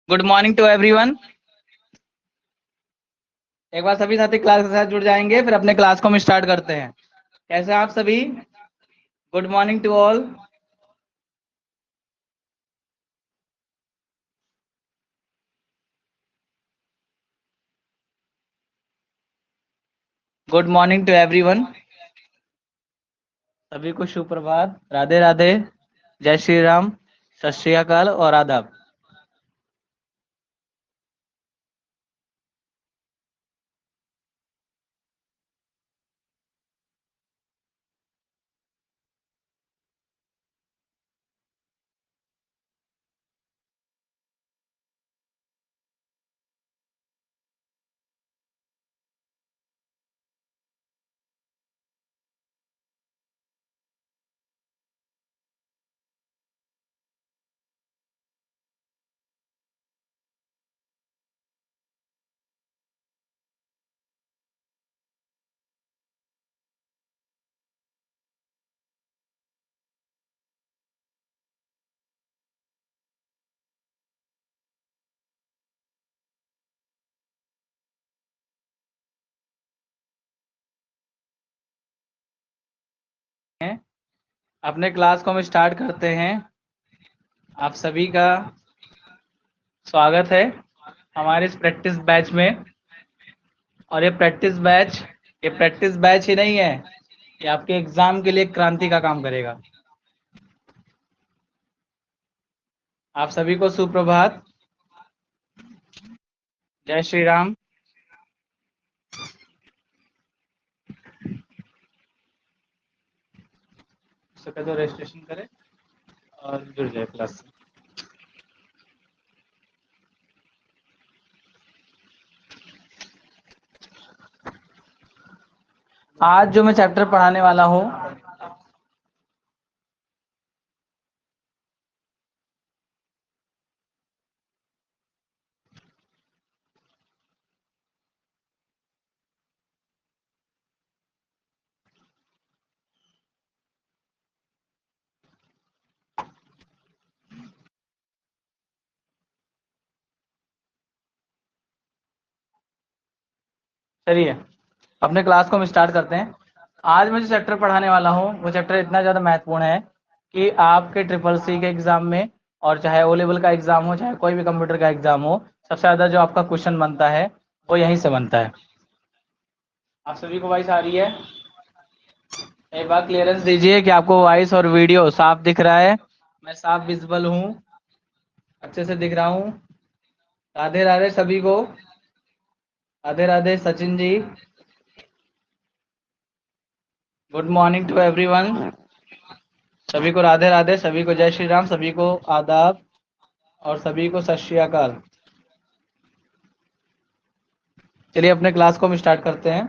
Good morning to everyone. एक बार सभी साथी क्लास के साथ जुड़ जाएंगे, फिर अपने क्लास को हम स्टार्ट करते हैं। कैसे हैं आप सभी? Good morning to all. Good morning to everyone. सभी को शुभ प्रभात, राधे राधे, जय श्री राम, सत श्री अकाल और आदाब। अपने क्लास को हम स्टार्ट करते हैं। आप सभी का स्वागत है हमारे इस प्रैक्टिस बैच में। और ये प्रैक्टिस बैच ही नहीं है, ये आपके एग्जाम के लिए क्रांति का काम करेगा। आप सभी को सुप्रभात, जय श्री राम। तो रजिस्ट्रेशन करें और जुड़ जाए क्लास से। आज जो मैं चैप्टर पढ़ाने वाला हूँ, चलिए अपने क्लास को हम स्टार्ट करते हैं। आज मैं जो चैप्टर पढ़ाने वाला हूँ वो चैप्टर इतना ज़्यादा महत्वपूर्ण है कि आपके ट्रिपल सी के एग्जाम में, और चाहे ओ लेवल का एग्जाम हो, चाहे कोई भी कंप्यूटर का एग्जाम हो, सबसे ज़्यादा जो आपका क्वेश्चन बनता है वो यहीं से बनता है। आप सभी को वॉइस आ रही है? एक बार क्लियरेंस दीजिए कि आपको वॉइस और वीडियो साफ दिख रहा है। मैं साफ विजिबल हूँ, अच्छे से दिख रहा हूँ। राधे राधे सभी को, Radhe Radhe Sachin ji. Good morning to everyone. सभी को राधे राधे, सभी को जय श्री राम, सभी को आदाब और सभी को सत श्री अकाल। चलिए अपने क्लास को हम स्टार्ट करते हैं।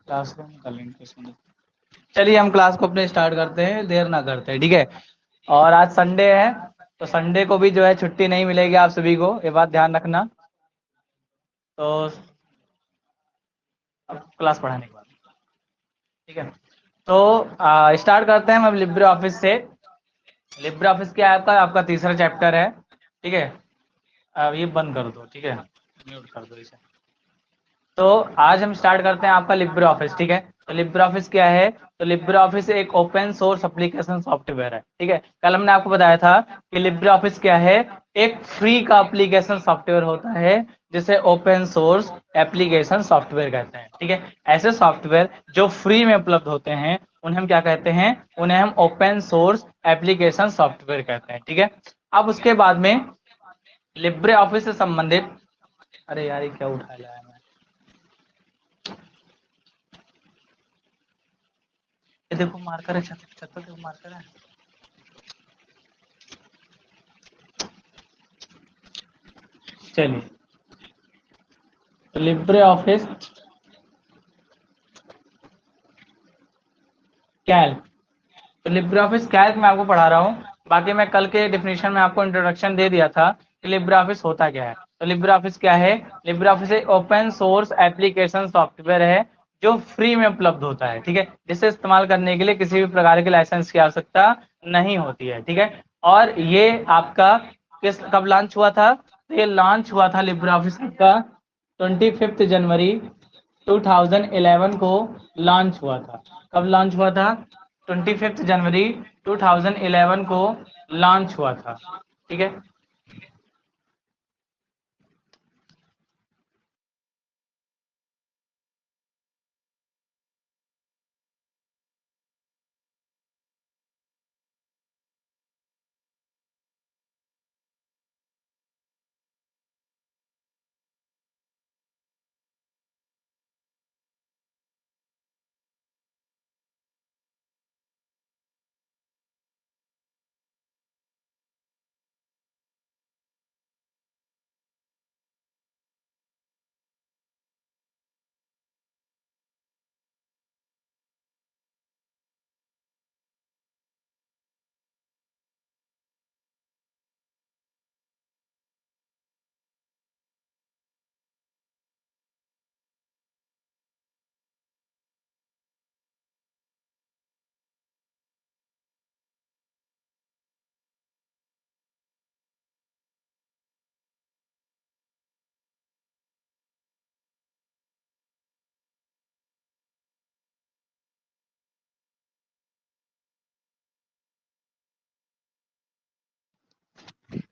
क्लासरूम का लिंक इसमें। चलिए हम क्लास को अपने स्टार्ट करते हैं, देर ना करते हैं, ठीक है। और आज संडे है, तो संडे को भी जो है छुट्टी नहीं मिलेगी आप सभी को, ये बात ध्यान रखना। तो अब क्लास पढ़ाने के बाद, ठीक है। तो स्टार्ट करते हैं हम अब लिब्रे ऑफिस से। लिब्रे ऑफिस क्या है? आपका तीसरा चैप्टर है, ठीक है। अब ये बंद कर दो, ठीक है, म्यूट कर दो इसे। तो आज हम स्टार्ट करते हैं आपका लिब्रे ऑफिस, ठीक है। तो लिब्रे ऑफिस क्या है? तो लिब्रे ऑफिस एक ओपन सोर्स एप्लीकेशन सॉफ्टवेयर है, ठीक है। कल हमने आपको बताया था कि लिब्रे ऑफिस क्या है, एक फ्री का एप्लीकेशन सॉफ्टवेयर होता है जिसे ओपन सोर्स एप्लीकेशन सॉफ्टवेयर कहते हैं, ठीक है। ऐसे सॉफ्टवेयर जो फ्री में उपलब्ध होते हैं उन्हें हम क्या कहते हैं? उन्हें हम ओपन सोर्स एप्लीकेशन सॉफ्टवेयर कहते हैं, ठीक है। अब उसके बाद में लिब्रे ऑफिस से संबंधित, अरे यार ये क्या उठा लाया मैं, ये देखो मार्कर है, छत पर देखो मार्कर है। चलिए, तो लिब्रे ऑफिस कैल्क, तो लिब्रे ऑफिस कैल्क मैं आपको पढ़ा रहा हूँ। बाकी मैं कल के डिफिनेशन में आपको इंट्रोडक्शन दे दिया था कि लिब्रे ऑफिस होता क्या है। तो लिब्रे ऑफिस क्या है? लिब्रे ऑफिस एक ओपन सोर्स एप्लीकेशन सॉफ्टवेयर है जो फ्री में उपलब्ध होता है, ठीक है, जिसे इस्तेमाल करने के लिए किसी भी प्रकार के लाइसेंस की आवश्यकता नहीं होती है, ठीक है। और ये आपका कब लॉन्च हुआ था? तो ये लॉन्च हुआ था लिब्रे ऑफिस का 25 जनवरी 2011 को लॉन्च हुआ था। कब लॉन्च हुआ था? 25 जनवरी 2011 को लॉन्च हुआ था। ठीक है।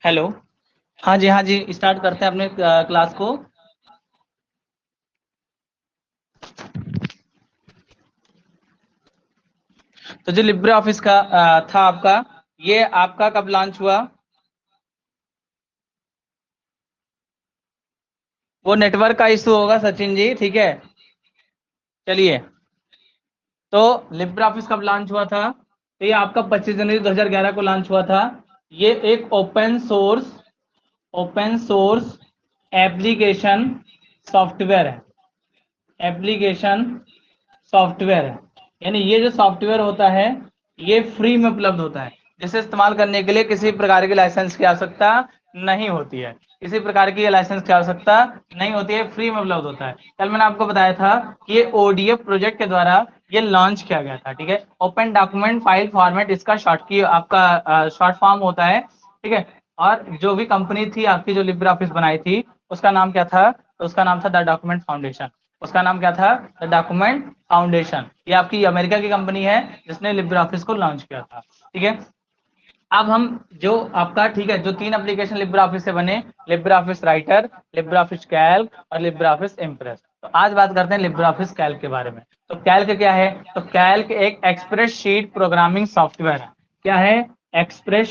हेलो। हाँ जी, हाँ जी, स्टार्ट करते हैं अपने क्लास को। तो जो लिब्रे ऑफिस का था आपका, ये आपका कब लॉन्च हुआ? वो नेटवर्क का इशू होगा सचिन जी, ठीक है। चलिए, तो लिब्रे ऑफिस कब लॉन्च हुआ था? तो ये आपका 25 जनवरी 2011 को लॉन्च हुआ था। ये एक ओपन सोर्स एप्लीकेशन सॉफ्टवेयर है। एप्लीकेशन सॉफ्टवेयर है, यानी ये जो सॉफ्टवेयर होता है ये फ्री में उपलब्ध होता है, जिसे इस्तेमाल करने के लिए किसी प्रकार के लाइसेंस की आवश्यकता नहीं होती है। किसी प्रकार की लाइसेंस की आवश्यकता नहीं होती है, फ्री में उपलब्ध होता है। कल मैंने आपको बताया था कि ये ओडीएफ प्रोजेक्ट के द्वारा ये लॉन्च किया गया था। ठीक है, ओपन डॉक्यूमेंट फाइल फॉर्मेट इसका शॉर्ट की आपका शॉर्ट फॉर्म होता है। ठीक है, और जो भी कंपनी थी आपकी जो लिब्रे ऑफिस बनाई थी उसका नाम क्या था? तो उसका नाम था द डॉक्यूमेंट फाउंडेशन। उसका नाम क्या था? The document foundation. ये आपकी अमेरिका की कंपनी है जिसने लिब्रे ऑफिस को लॉन्च किया था। ठीक है, अब हम जो आपका, ठीक है, जो 3 एप्लीकेशन लिब्रे ऑफिस से बने, Libre office writer, Libre office Calc और लिब्रे ऑफिस इम्प्रेस। तो आज बात करते हैं लिब्रे ऑफिस कैल्क के बारे में। तो कैल्क क्या है? तो कैल्क एक एक्सप्रेस शीट प्रोग्रामिंग सॉफ्टवेयर है। क्या है? एक्सप्रेस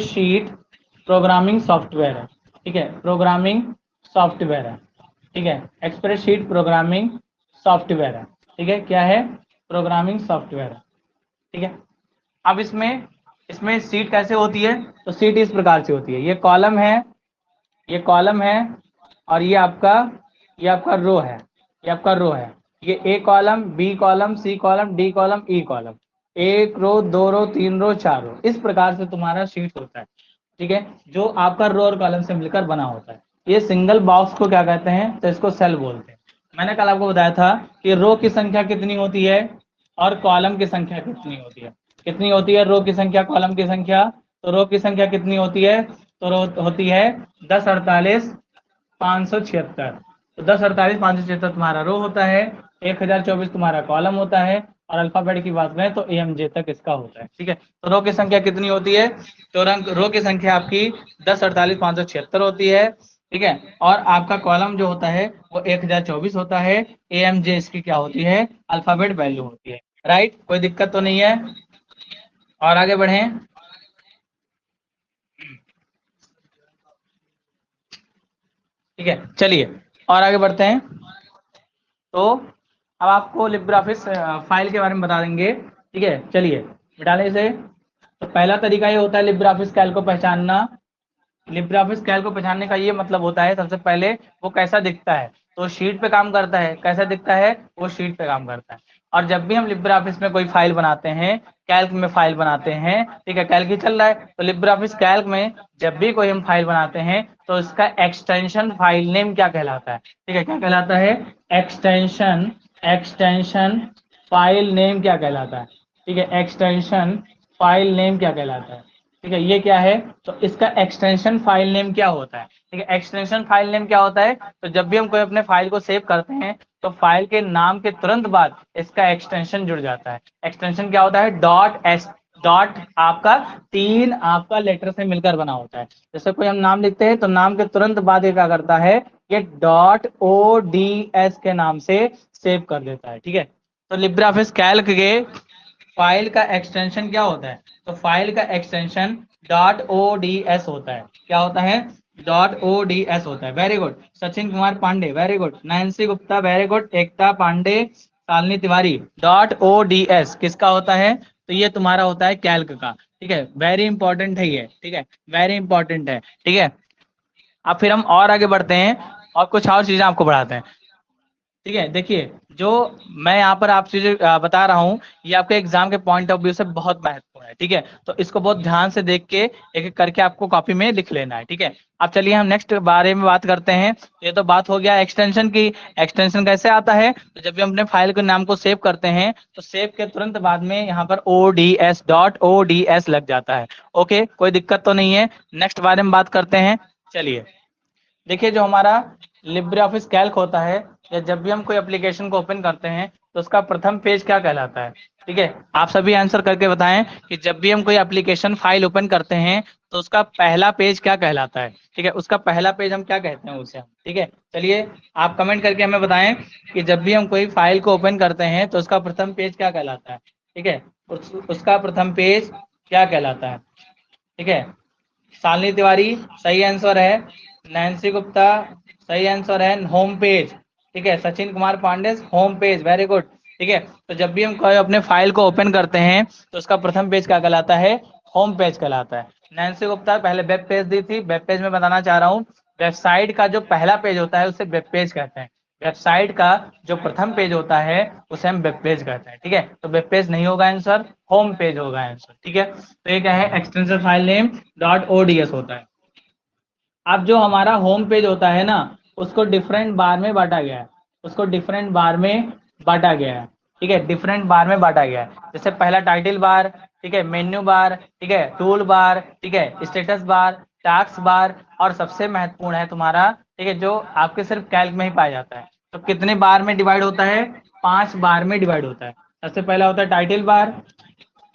शीट प्रोग्रामिंग सॉफ्टवेयर है। ठीक है, प्रोग्रामिंग सॉफ्टवेयर है। ठीक है, एक्सप्रेस शीट प्रोग्रामिंग सॉफ्टवेयर है। ठीक है, क्या है? प्रोग्रामिंग सॉफ्टवेयर है। ठीक है, अब इसमें इसमें सीट कैसे होती है? तो सीट इस प्रकार से होती है, ये कॉलम है और ये आपका रो है। ये आपका रो है। ये A column, B column, C column, D column, E column. एक रो, दो रो, तीन रो, चार रो, इस प्रकार से तुम्हारा शीट होता है। ठीक है, जो आपका रो और कॉलम से मिलकर बना होता है। ये सिंगल बॉक्स को क्या कहते हैं? तो इसको सेल बोलते हैं। मैंने कल आपको बताया था कि रो की संख्या कितनी होती है और कॉलम की संख्या कितनी होती है। कितनी होती है रो की संख्या, कॉलम की संख्या? तो रो की संख्या कितनी होती है? तो रो होती है 1048,576। तो 1048,576 तुम्हारा रो होता है, 1024 तुम्हारा कॉलम होता है, और अल्फाबेट की बात करें तो AMJ तक इसका होता है। ठीक है, तो रो की संख्या कितनी होती है? तो रो की संख्या आपकी 1048,576 होती है। ठीक है, और आपका कॉलम जो होता है वो 1024 होता है। AMJ इसकी क्या होती है? अल्फाबेट वैल्यू होती है। राइट, कोई दिक्कत तो नहीं है? और आगे बढ़ें। ठीक है, चलिए और आगे बढ़ते हैं। तो अब आपको लिब्रे ऑफिस फाइल के बारे में बता देंगे। ठीक है, चलिए मिटाने से। तो पहला तरीका ये होता है लिब्रे ऑफिस कैल्क को पहचानना। लिब्रे ऑफिस कैल्क को पहचानने का ये मतलब होता है, सबसे पहले वो कैसा दिखता है? तो शीट पे काम करता है। कैसा दिखता है? वो शीट पे काम करता है। और जब भी हम लिब्रे ऑफिस में कोई फाइल बनाते हैं, कैल्क में फाइल बनाते हैं, ठीक है, कैल्क ही चल रहा है, तो लिब्रे ऑफिस कैल्क में जब भी कोई हम फाइल बनाते हैं तो इसका एक्सटेंशन फाइल नेम क्या कहलाता है? ठीक है, क्या कहलाता है? एक्सटेंशन फाइल नेम क्या कहलाता है? ठीक है, एक्सटेंशन फाइल नेम क्या कहलाता है। ठीक है, ये क्या है, तो इसका एक्सटेंशन फाइल नेम क्या होता है। ठीक है, एक्सटेंशन फाइल नेम क्या होता है, तो जब भी हम कोई अपने फाइल को सेव करते हैं तो फाइल के नाम के तुरंत बाद इसका एक्सटेंशन जुड़ जाता है। एक्सटेंशन क्या होता है, डॉट एस, डॉट आपका 3 आपका लेटर से मिलकर बना होता है। जैसे कोई हम नाम लिखते हैं तो नाम के तुरंत बाद ये क्या करता है, ये डॉट ओ डी एस के नाम से सेव कर देता है। ठीक है, तो लिब्रे ऑफिस कैल्क के फाइल का एक्सटेंशन क्या होता है, तो फाइल का extension dot O D S होता है। क्या होता है, डॉट ओ डी एस होता है। Very good Sachin Kumar Pandey, very good Nancy Gupta, very good Ekta Pandey, Shalini Tiwari. Dot O D S किसका होता है, तो ये तुम्हारा होता है कैल्क का। ठीक है, वेरी इंपॉर्टेंट है ये। ठीक है, वेरी इंपॉर्टेंट है। ठीक है, अब फिर हम और आगे बढ़ते हैं और कुछ और चीजें आपको बढ़ाते हैं। ठीक है, देखिए जो मैं यहाँ पर आपसे जो बता रहा हूँ ये आपके एग्जाम के पॉइंट ऑफ व्यू से बहुत महत्वपूर्ण है। ठीक है, तो इसको बहुत ध्यान से देख के एक एक करके आपको कॉपी में लिख लेना है। ठीक है, अब चलिए हम नेक्स्ट बारे में बात करते हैं। ये तो बात हो गया एक्सटेंशन की। एक्सटेंशन कैसे आता है, तो जब भी हम अपने फाइल के नाम को सेव करते हैं तो सेव के तुरंत बाद में यहाँ पर O D S, dot O D S लग जाता है। ओके, कोई दिक्कत तो नहीं है। नेक्स्ट बारे में बात करते हैं। चलिए देखिए, जो हमारा लिब्रे ऑफिस कैल्क होता है, या जब भी हम कोई एप्लीकेशन को ओपन करते हैं तो उसका प्रथम पेज क्या कहलाता है। ठीक है, आप सभी आंसर करके बताएं कि जब भी हम कोई एप्लीकेशन फाइल ओपन करते हैं तो उसका पहला पेज क्या कहलाता है। ठीक है, उसका पहला पेज हम क्या कहते हैं उसे। ठीक है, चलिए आप कमेंट करके हमें बताएं कि जब भी हम कोई फाइल को ओपन करते हैं तो उसका प्रथम पेज क्या कहलाता है। ठीक है, उसका प्रथम पेज क्या कहलाता है। ठीक है, शालिनी तिवारी सही आंसर है, नैन्सी गुप्ता सही आंसर है, होम पेज। ठीक है, Sachin Kumar Pandey home page, very good. ठीक है, तो जब भी हम कोई अपने फाइल को ओपन करते हैं तो उसका प्रथम पेज क्या कहलाता है, होम पेज कहलाता है। नैन्सी गुप्ता पहले वेब पेज दी थी, वेब पेज में बताना चाह रहा हूँ, वेबसाइट का जो पहला पेज होता है उसे वेब पेज कहते हैं। वेबसाइट का जो प्रथम पेज होता है उसे हम वेब पेज कहते हैं। ठीक है, तो वेब पेज नहीं होगा आंसर, होम पेज होगा आंसर। ठीक है, तो ये क्या है, extension file name dot ODS होता है। अब जो हमारा होम पेज होता है ना, उसको डिफरेंट बार में बांटा गया है, उसको डिफरेंट बार में बांटा गया है। ठीक है, डिफरेंट बार में बांटा गया है। जैसे पहला टाइटल बार, ठीक है, मेन्यू बार, ठीक है, टूल बार, ठीक है, स्टेटस बार, टास्क बार, और सबसे महत्वपूर्ण है तुम्हारा, ठीक है, जो आपके सिर्फ कैल्क में ही पाया जाता है। तो कितने बार में डिवाइड होता है, 5 बार में डिवाइड होता है। सबसे पहला होता है टाइटल बार,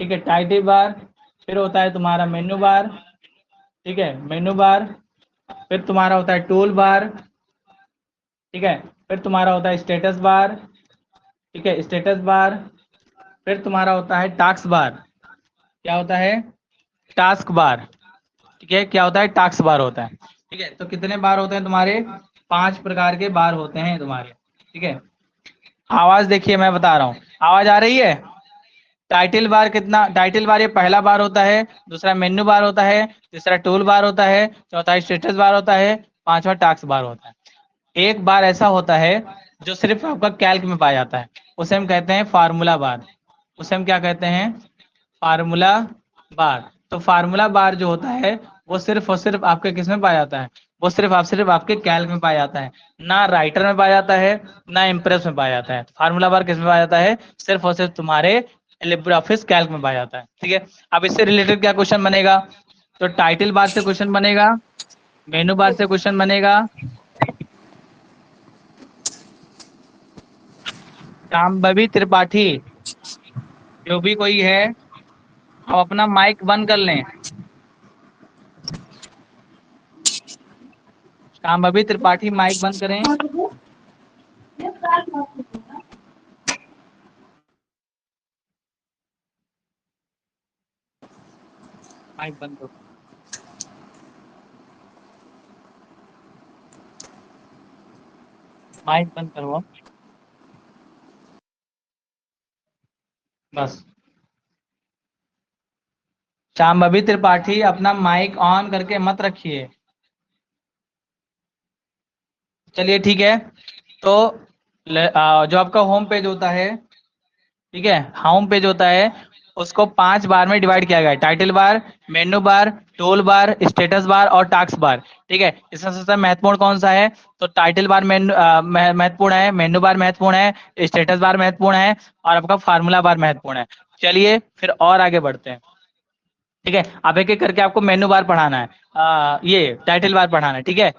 ठीक है, टाइटल बार, फिर होता है तुम्हारा मेन्यू बार, ठीक है, मेन्यू बार, फिर तुम्हारा होता है टूल बार, ठीक है, फिर तुम्हारा होता है स्टेटस बार, ठीक है, स्टेटस बार, फिर तुम्हारा होता है टास्क बार। क्या होता है, टास्क बार। ठीक है, क्या होता है, टास्क बार होता है। ठीक है, तो कितने बार होते हैं तुम्हारे, 5 प्रकार के बार होते हैं तुम्हारे। ठीक है, आवाज देखिए मैं बता रहा हूँ, आवाज आ रही है। टाइटल बार कितना, टाइटल बार ये पहला बार होता है, दूसरा मेन्यू बार होता है, तीसरा टूल बार होता है, चौथा स्टेटस बार होता है, पांचवा टास्क बार होता है। एक बार ऐसा होता है जो सिर्फ आपका कैल्क में पाया जाता है, उसे हम कहते हैं फार्मूला बार। उसे हम क्या कहते हैं, फार्मूला बार। तो फार्मूला बार जो होता है वो सिर्फ और सिर्फ आपके किस में पाया जाता है, वो सिर्फ आपके कैल्क में पाया जाता है, ना राइटर में पाया जाता है, ना इम्प्रेस में पाया जाता है। फार्मूला बार किस में पाया जाता है, सिर्फ और सिर्फ तुम्हारे लिब्रे ऑफिस कैल्क में पाया जाता है। ठीक है, अब इससे रिलेटेड क्या क्वेश्चन बनेगा, तो टाइटल बार से क्वेश्चन बनेगा, मेनू बार से क्वेश्चन बनेगा, शांभवी त्रिपाठी, जो भी कोई है आप अपना माइक बंद कर लें। शांभवी त्रिपाठी माइक बंद करें। माइक बंद करो, माइक बंद करो बस। शांभवी त्रिपाठी अपना माइक ऑन करके मत रखिए। चलिए ठीक है, तो जो आपका होम पेज होता है, ठीक है, होम पेज होता है, उसको 5 बार में डिवाइड किया गया है, title bar, menu bar, tool bar, status bar और टास्क बार। ठीक है, इसमें सबसे महत्वपूर्ण कौन सा है, तो टाइटल बार महत्वपूर्ण है, मेन्यू बार महत्वपूर्ण है, स्टेटस बार महत्वपूर्ण है, और आपका फार्मूला बार महत्वपूर्ण है। चलिए फिर और आगे बढ़ते हैं। ठीक है, अब एक एक करके आपको मेनू बार पढ़ाना है, ये टाइटल बार पढ़ाना है। ठीक है,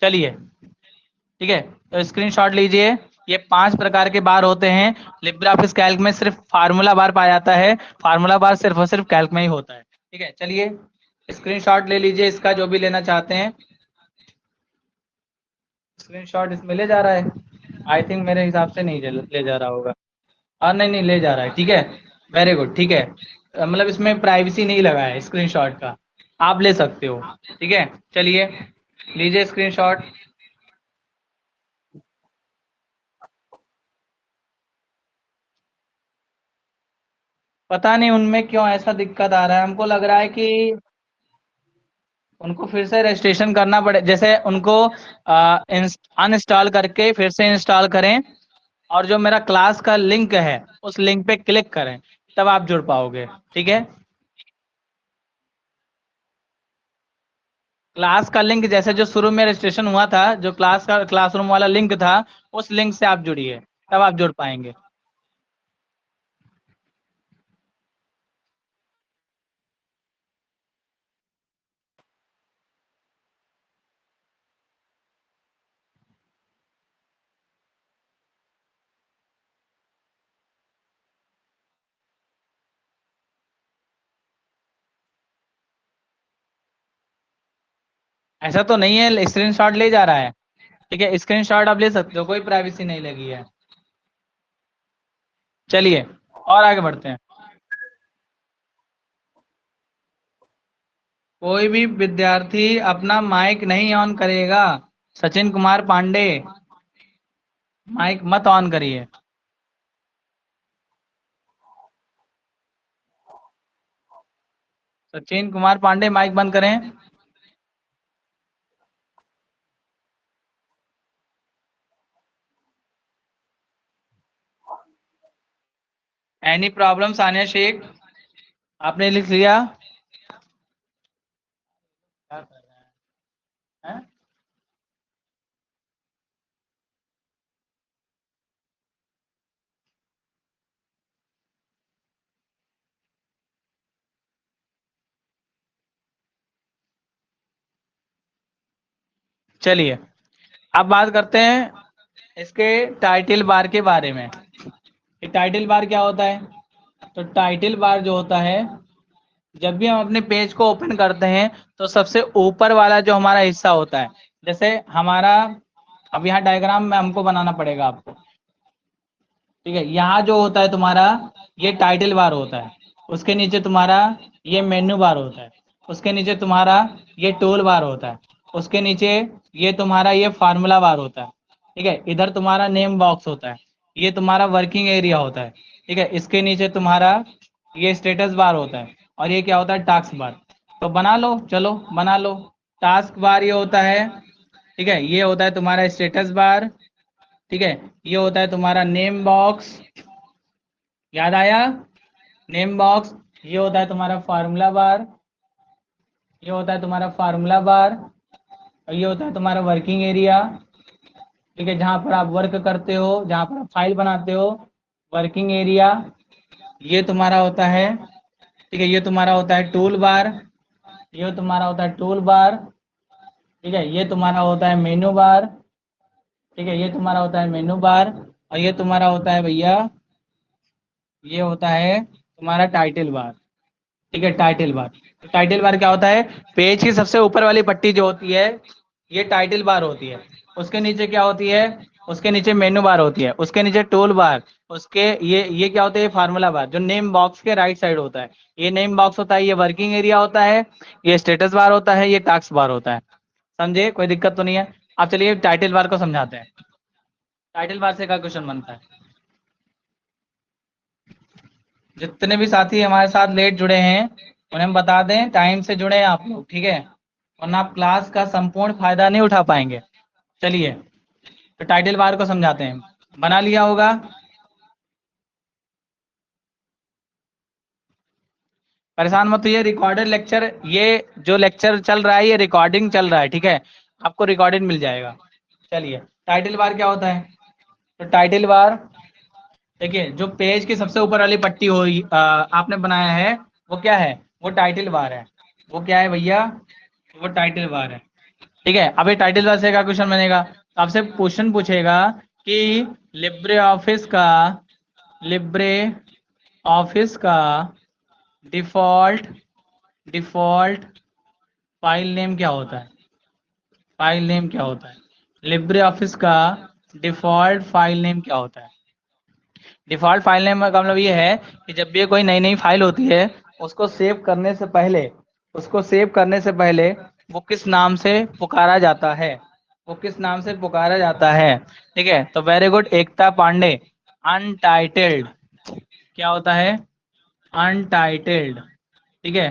चलिए, ठीक है, तो स्क्रीनशॉट लीजिए। ये 5 प्रकार के बार होते हैं। लिब्रे ऑफिस कैल्क में सिर्फ फार्मूला बार पाया जाता है, फार्मूला बार सिर्फ और सिर्फ कैल्क में ही होता है। ठीक है, चलिए स्क्रीनशॉट ले लीजिए इसका, जो भी लेना चाहते हैं। स्क्रीनशॉट इसमें ले जा रहा है, आई थिंक मेरे हिसाब से नहीं ले जा रहा होगा। हाँ, नहीं नहीं ले जा रहा है, ठीक है, वेरी गुड, ठीक है। मतलब इसमें प्राइवेसी नहीं लगा है स्क्रीनशॉट का, आप ले सकते हो। ठीक है, चलिए लीजिए स्क्रीनशॉट। पता नहीं उनमें क्यों ऐसा दिक्कत आ रहा है, हमको लग रहा है कि उनको फिर से रजिस्ट्रेशन करना पड़े, जैसे उनको अनइंस्टॉल करके फिर से इंस्टॉल करें, और जो मेरा क्लास का लिंक है उस लिंक पे क्लिक करें, तब आप जुड़ पाओगे। ठीक है, क्लास का लिंक जैसे जो शुरू में रजिस्ट्रेशन हुआ था, जो क्लास का क्लासरूम वाला लिंक था, उस लिंक से आप जुड़िए, तब आप जुड़ पाएंगे। ऐसा तो नहीं है, स्क्रीनशॉट ले जा रहा है। ठीक है, स्क्रीनशॉट आप ले सकते हो, कोई प्राइवेसी नहीं लगी है। चलिए और आगे बढ़ते हैं। कोई भी विद्यार्थी अपना माइक नहीं ऑन करेगा। सचिन कुमार पांडे, माइक मत ऑन करिए। सचिन कुमार पांडे, माइक बंद करें। एनी प्रॉब्लम सानिया शेख, आपने लिख लिया? क्या कर रहे हैं? चलिए अब बात करते हैं इसके टाइटल बार के बारे में। ये टाइटल बार क्या होता है? तो टाइटल बार जो होता है, जब भी हम अपने पेज को ओपन करते हैं तो सबसे ऊपर वाला जो हमारा हिस्सा होता है, जैसे हमारा, अब यहाँ डायग्राम में हमको बनाना पड़ेगा आपको। ठीक है, यहाँ जो होता है तुम्हारा, ये टाइटल बार होता है। उसके नीचे तुम्हारा ये मेन्यू बार होता है। उसके नीचे तुम्हारा ये टूल बार होता है। उसके नीचे ये तुम्हारा ये फार्मूला बार होता है। ठीक है, इधर तुम्हारा नेम बॉक्स होता है। ये तुम्हारा वर्किंग एरिया होता है। ठीक है, इसके नीचे तुम्हारा ये स्टेटस बार होता है, और ये क्या होता है, टास्क बार। तो बना लो, चलो बना लो। टास्क बार ये होता है, ठीक है, ये होता है तुम्हारा स्टेटस बार। ठीक है, ये होता है तुम्हारा नेम बॉक्स, याद आया? Name box. ये होता है तुम्हारा फार्मूला बार, ये होता है तुम्हारा फार्मूला बार, और ये होता है तुम्हारा वर्किंग एरिया। ठीक है, जहाँ पर आप वर्क करते हो, जहाँ पर आप फाइल बनाते हो, वर्किंग एरिया। ये तुम्हारा होता है, ठीक है, ये तुम्हारा होता है टूल बार, ये तुम्हारा होता है टूल बार। ठीक है, ये तुम्हारा होता है मेनू बार। ठीक है, ये तुम्हारा होता है मेनू बार, और ये तुम्हारा होता है भैया, ये होता है तुम्हारा टाइटल बार। ठीक है, टाइटल बार। तो टाइटल बार क्या होता है? पेज की सबसे ऊपर वाली पट्टी जो होती है, ये टाइटल बार होती है। उसके नीचे क्या होती है? उसके नीचे मेनू बार होती है, उसके नीचे टूल बार, उसके ये क्या होता है? फार्मूला बार, जो नेम बॉक्स के राइट साइड होता है। ये नेम बॉक्स होता है, ये वर्किंग एरिया होता है, ये स्टेटस बार होता है, ये टास्क बार होता है। समझे? कोई दिक्कत तो नहीं है? अब चलिए टाइटल बार को समझाते हैं। टाइटल बार से क्या क्वेश्चन बनता है? जितने भी साथी हमारे साथ लेट जुड़े हैं, उन्हें हम बता दें टाइम से जुड़े हैं आप लोग, ठीक है, वरना आप क्लास का संपूर्ण फायदा नहीं उठा पाएंगे। चलिए तो टाइटल बार को समझाते हैं। बना लिया होगा? परेशान मत होइए, रिकॉर्डेड लेक्चर, ये जो लेक्चर चल रहा है ये रिकॉर्डिंग चल रहा है, ठीक है, आपको रिकॉर्डेड मिल जाएगा। चलिए, टाइटल बार क्या होता है? तो टाइटल बार, देखिए, जो पेज की सबसे ऊपर वाली पट्टी हुई आपने बनाया है, वो क्या है? वो टाइटल बार है। वो क्या है भैया? वो टाइटल बार है। ठीक है, अब ये टाइटल बार से क्या क्वेश्चन बनेगा? तो आपसे क्वेश्चन पूछेगा कि लिब्रे ऑफिस का डिफॉल्ट डिफॉल्ट फाइल नेम क्या होता है? फाइल नेम क्या होता है? लिब्रे ऑफिस का डिफॉल्ट फाइल नेम क्या होता है? डिफॉल्ट फाइल नेम का मतलब ये है कि जब भी कोई नई नई फाइल होती है, उसको सेव करने से पहले वो किस नाम से पुकारा जाता है? वो किस नाम से पुकारा जाता है? ठीक है, तो very good Ekta Pandey. Untitled क्या होता है? अनटाइटल्ड। ठीक है,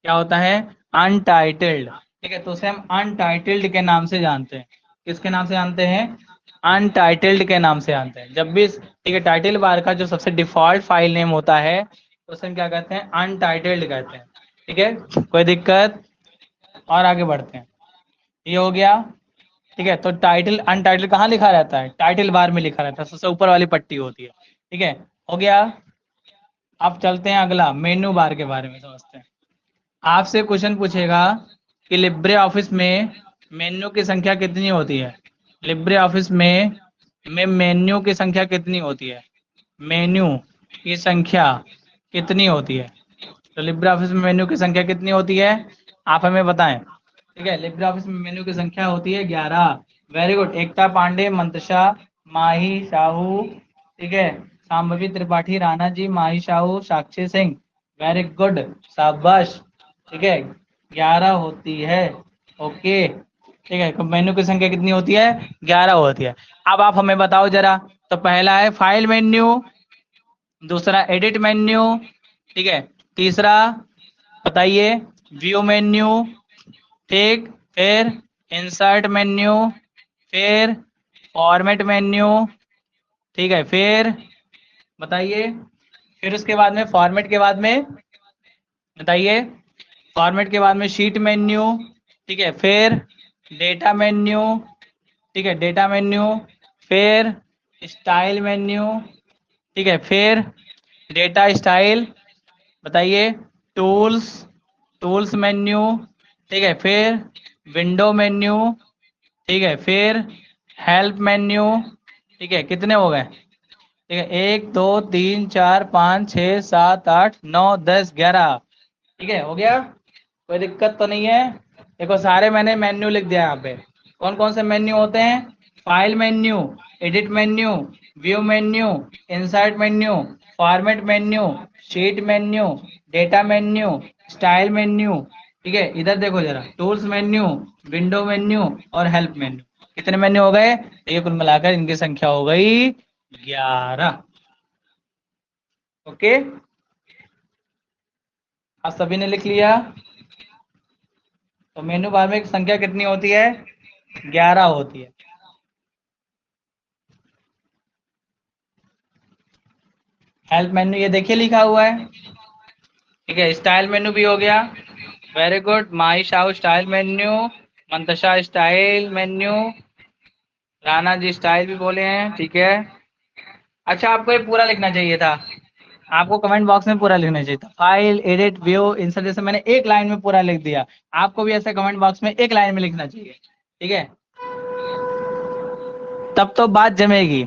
क्या होता है? अनटाइटल्ड। ठीक है, तो उसे हम अनटाइटल्ड के नाम से जानते हैं। किसके नाम से जानते हैं? अनटाइटल्ड के नाम से जानते हैं। जब भी ठीक है, टाइटल बार का जो सबसे डिफॉल्ट फाइल नेम होता है, तो उसे हम क्या कहते हैं? अनटाइटल्ड कहते हैं। ठीक है, कोई दिक्कत? और आगे बढ़ते हैं। ये हो गया। ठीक है, तो टाइटल अनटाइटल कहाँ लिखा रहता है? टाइटल बार में लिखा रहता है, सबसे ऊपर वाली पट्टी होती है। ठीक है, हो गया। अब चलते हैं अगला, मेनू बार के बारे में समझते हैं। आपसे क्वेश्चन पूछेगा कि लिब्रे ऑफिस में मेन्यू की संख्या कितनी होती है? लिब्रे ऑफिस में मेन्यू की संख्या कितनी होती है? मेन्यू की संख्या कितनी होती है? तो लिब्रे ऑफिस में मेन्यू की संख्या कितनी होती है? आप हमें बताएं। ठीक है, लिब्रे ऑफिस में मेन्यू की संख्या होती है 11। वेरी गुड, एकता पांडे, मंतशा, माही साहू, ठीक है, सांभवी त्रिपाठी, राणा जी, माही साहू, साक्षी सिंह। वेरी गुड, शाबाश। ठीक है, 11 होती है। ओके, ठीक है, तो मेन्यू की संख्या कितनी होती है? 11 होती है। अब आप हमें बताओ जरा। तो पहला है फाइल मेन्यू, दूसरा एडिट मेन्यू, ठीक है, तीसरा बताइए व्यू मेन्यू, ठीक, फिर इंसर्ट मेन्यू, फिर फॉर्मेट मेन्यू, ठीक है, फिर बताइए, फिर उसके बाद में फॉर्मेट के बाद में बताइए, फॉर्मेट के बाद में शीट मेन्यू, ठीक है, फिर डेटा मेन्यू, ठीक है, डेटा मेन्यू, फिर स्टाइल मेन्यू, ठीक है, फिर डेटा स्टाइल, बताइए, टूल्स टूल्स मेन्यू, ठीक है, फिर विंडो मेन्यू, ठीक है, फिर हेल्प मेन्यू। ठीक है, कितने हो गए? ठीक है, 1 2 3 4 5 6 7 8 9 10 11। ठीक है, हो गया, कोई दिक्कत तो नहीं है? देखो सारे मैंने मेन्यू लिख दिया यहाँ पे। कौन कौन से मेन्यू होते हैं? File menu, edit menu, view menu, insert menu, format menu, sheet menu, data menu, style menu. ठीक है, इधर देखो जरा, टूल्स मेन्यू, विंडो मेन्यू और हेल्प मेन्यू। कितने मेन्यू हो गए? तो ये कुल मिलाकर इनकी संख्या हो गई 11। ओके, आप सभी ने लिख लिया? तो मेनू बार में संख्या कितनी होती है? 11 होती है। हेल्प मेन्यू ये देखिए लिखा हुआ है। ठीक है, स्टाइल मेन्यू भी हो गया। Very good, Mai Shah style menu, Mantasha style menu, Rana ji style भी बोले हैं। ठीक है, अच्छा आपको ये पूरा लिखना चाहिए था। आपको कमेंट बॉक्स में पूरा लिखना चाहिए था, फाइल एडिट व्यू इंसर्ट, जैसे मैंने एक लाइन में पूरा लिख दिया। आपको भी ऐसे कमेंट बॉक्स में एक लाइन में लिखना चाहिए। ठीक है, तब तो बात जमेगी।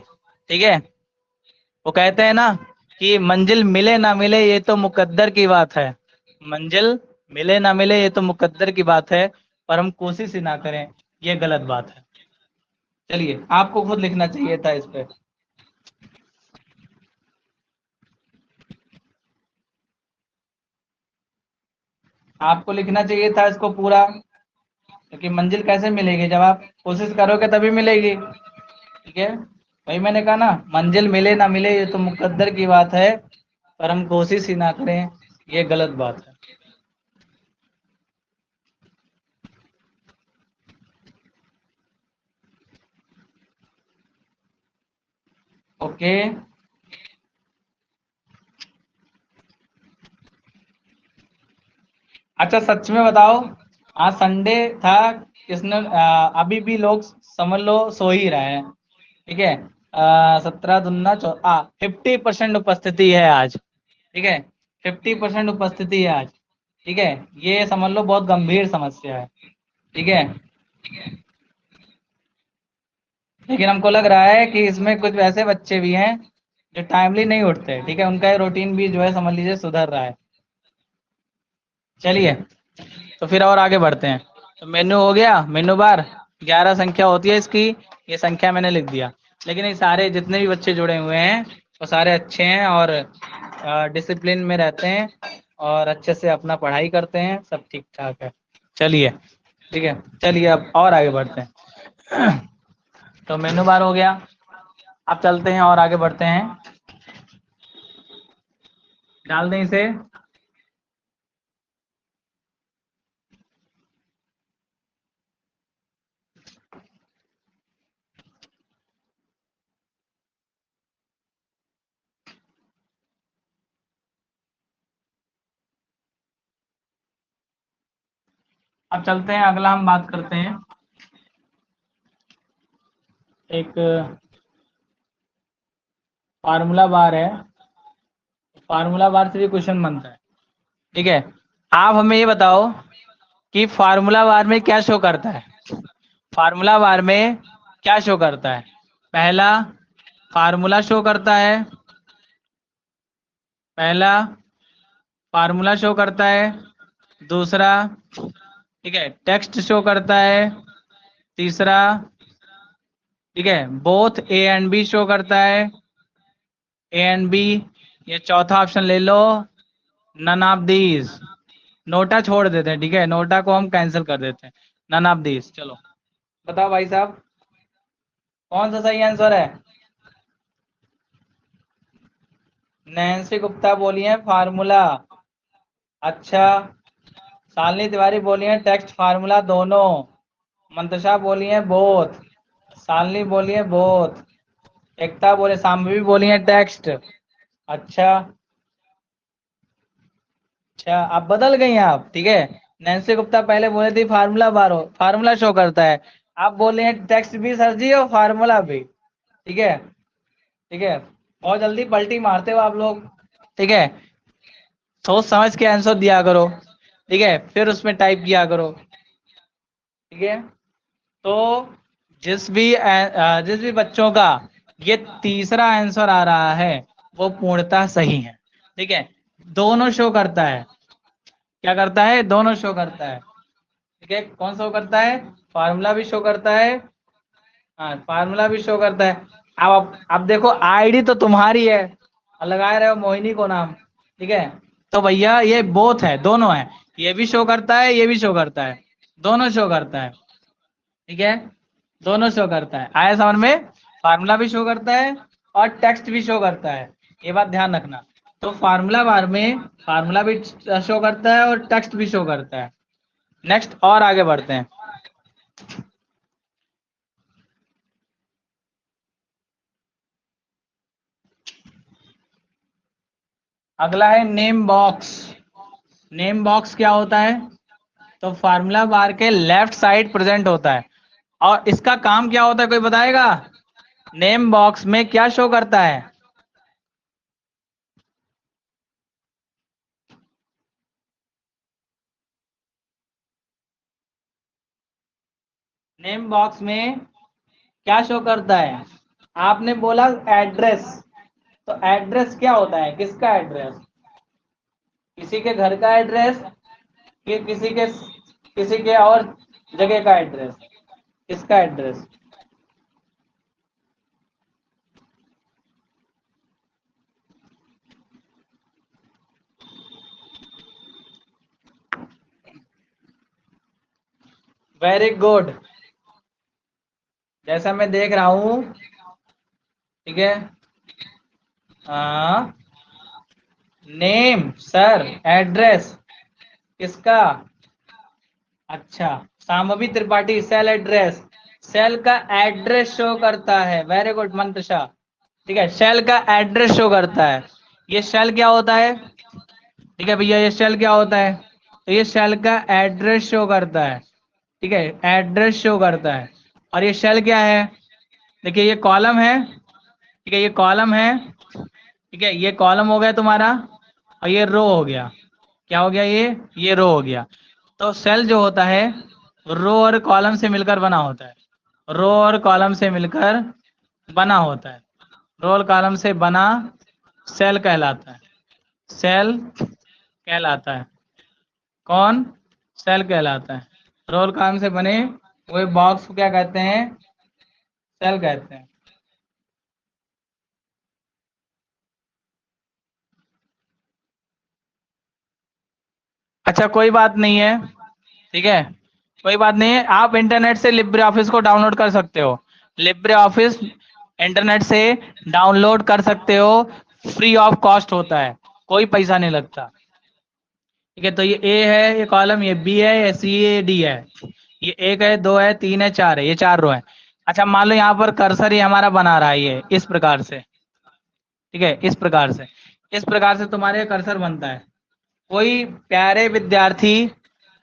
ठीक है, वो कहते हैं ना कि मंजिल मिले ना मिले ये तो मुकद्दर की बात है। मंजिल मिले ना मिले ये तो मुकद्दर की बात है, पर हम कोशिश ही ना करें, ये गलत बात है। चलिए, आपको खुद लिखना चाहिए था इस पे। आपको लिखना चाहिए था इसको पूरा, क्योंकि मंजिल कैसे मिलेगी? जब आप कोशिश करोगे तभी मिलेगी। ठीक है, वही मैंने कहा ना, मंजिल मिले ना मिले ये तो मुकद्दर की बात है, पर हम कोशिश ही ना करें, ये गलत बात है। ओके, अच्छा सच में बताओ, आज संडे था, किसने अभी भी लोग समझ लो सो ही रहे हैं। ठीक है, 17 दूना 50% उपस्थिति है आज। ठीक है, 50% उपस्थिति है आज। ठीक है, ये समझ लो बहुत गंभीर समस्या है। ठीक है, लेकिन हमको लग रहा है कि इसमें कुछ ऐसे बच्चे भी हैं जो टाइमली नहीं उठते। ठीक है, उनका रूटीन भी जो है समझ लीजिए सुधर रहा है। चलिए, तो फिर और आगे बढ़ते हैं। तो मेनू हो गया, मेनू बार 11 संख्या होती है इसकी, ये संख्या मैंने लिख दिया। लेकिन ये सारे जितने भी बच्चे जुड़े हुए हैं वो सारे अच्छे हैं और डिसिप्लिन में रहते हैं और अच्छे से अपना पढ़ाई करते हैं, सब ठीक ठाक है। चलिए, ठीक है, चलिए अब और आगे बढ़ते हैं। तो मेनू बार हो गया, अब चलते हैं और आगे बढ़ते हैं। डाल दें इसे। अब चलते हैं, अगला हम बात करते हैं एक फार्मूला बार है। फार्मूला बार से भी क्वेश्चन बनता है। ठीक है, आप हमें ये बताओ कि फार्मूला बार में क्या शो करता है। फार्मूला बार में क्या शो करता है? पहला, फार्मूला शो करता है। पहला, फार्मूला शो करता है। दूसरा, ठीक है, टेक्स्ट शो करता है। तीसरा, ठीक है, both A and B show करता है। A and B. ये चौथा ऑप्शन ले लो, नन ऑफ दीज। नोटा छोड़ देते हैं, ठीक है, नोटा को हम कैंसिल कर देते हैं। None of these. चलो बताओ भाई साहब, कौन सा सही आंसर है? नैन्सी गुप्ता बोली है फार्मूला। अच्छा, शालिनी तिवारी बोली है टेक्स्ट फार्मूला दोनों। मंतशा बोली है बोथ। शालिनी बोली है बोथ। एकता बोले, शाम्भवी बोली है टेक्स्ट। अच्छा, अच्छा, आप बदल गई हैं आप। ठीक है, नैन्सी गुप्ता पहले बोले थी फार्मूला बार फार्मूला शो करता है, आप बोले हैं टेक्स्ट भी सर जी और फार्मूला भी। ठीक है, ठीक है, बहुत जल्दी पलटी मारते हो आप लोग। ठीक है, सोच समझ के आंसर दिया करो। ठीक है, फिर उसमें टाइप किया करो। ठीक है, तो जिस भी बच्चों का ये तीसरा आंसर आ रहा है वो पूर्णतः सही है। ठीक है, दोनों शो करता है। क्या करता है? दोनों शो करता है। ठीक है, कौन शो करता है? फार्मूला भी शो करता है। हाँ, फार्मूला भी शो करता है। अब देखो, आईडी तो तुम्हारी है और लगा रहे हो मोहिनी को नाम। ठीक है, तो भैया ये बोथ है, दोनों है। ये भी शो करता है, ये भी शो करता है, दोनों शो करता है। ठीक है, दोनों शो करता है। आया समझ में? फार्मूला भी शो करता है और टेक्स्ट भी शो करता है, ये बात ध्यान रखना। तो फार्मूला बार में फार्मूला भी शो करता है और टेक्स्ट भी शो करता है। नेक्स्ट और आगे बढ़ते हैं। अगला है नेम बॉक्स। नेम बॉक्स क्या होता है? तो फार्मूला बार के लेफ्ट साइड प्रेजेंट होता है और इसका काम क्या होता है, कोई बताएगा? नेम बॉक्स में क्या शो करता है? नेम बॉक्स में क्या शो करता है? आपने बोला एड्रेस, तो एड्रेस क्या होता है? किसका एड्रेस? किसी के घर का एड्रेस कि किसी के और जगह का एड्रेस? किसका एड्रेस? वेरी गुड, जैसा मैं देख रहा हूं। ठीक है, हाँ, नेम सर, एड्रेस किसका? अच्छा, सामवी त्रिपाठी सेल एड्रेस। सेल का एड्रेस शो करता है। Very good Mantasha. ठीक है, सेल का एड्रेस शो करता है। ये सेल क्या होता है? ठीक है भैया, ये सेल क्या होता है? तो ये सेल का एड्रेस शो करता है। ठीक है, एड्रेस शो करता है। और ये सेल क्या है? देखिए, ये कॉलम है। ठीक है, ये कॉलम है। ठीक है, ये कॉलम हो गया तुम्हारा। और ये रो हो गया। क्या हो गया ये रो हो गया। तो सेल जो होता है रो और कॉलम से मिलकर बना होता है। रो और कॉलम से मिलकर बना होता है। रो और कॉलम से बना सेल कहलाता है। सेल कहलाता है। कौन? सेल कहलाता है। रो और कॉलम से बने हुए बॉक्स को क्या कहते हैं? सेल कहते हैं। अच्छा कोई बात नहीं है, ठीक है, कोई बात नहीं है। आप इंटरनेट से लिब्रे ऑफिस को डाउनलोड कर सकते हो। लिब्रे ऑफिस इंटरनेट से डाउनलोड कर सकते हो, फ्री ऑफ कॉस्ट होता है, कोई पैसा नहीं लगता। ठीक है, तो ये ए है, ये कॉलम, ये बी है, ये सी है, ये डी है, ये एक है, दो है, तीन है, चार है, ये चार रो है। अच्छा मान लो यहाँ पर कर्सर ये हमारा बना रहा है ये इस प्रकार से। ठीक है, इस प्रकार से, इस प्रकार से तुम्हारे कर्सर बनता है। कोई प्यारे विद्यार्थी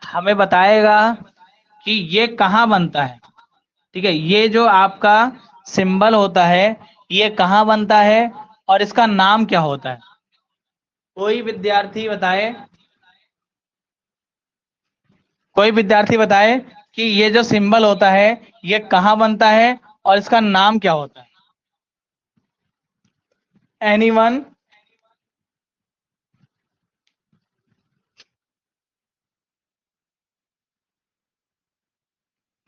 हमें बताएगा कि ये कहाँ बनता है। ठीक है, ये जो आपका सिंबल होता है ये कहाँ बनता है और इसका नाम क्या होता है? कोई विद्यार्थी बताए, कोई विद्यार्थी बताए कि ये जो सिंबल होता है ये कहाँ बनता है और इसका नाम क्या होता है? एनीवन?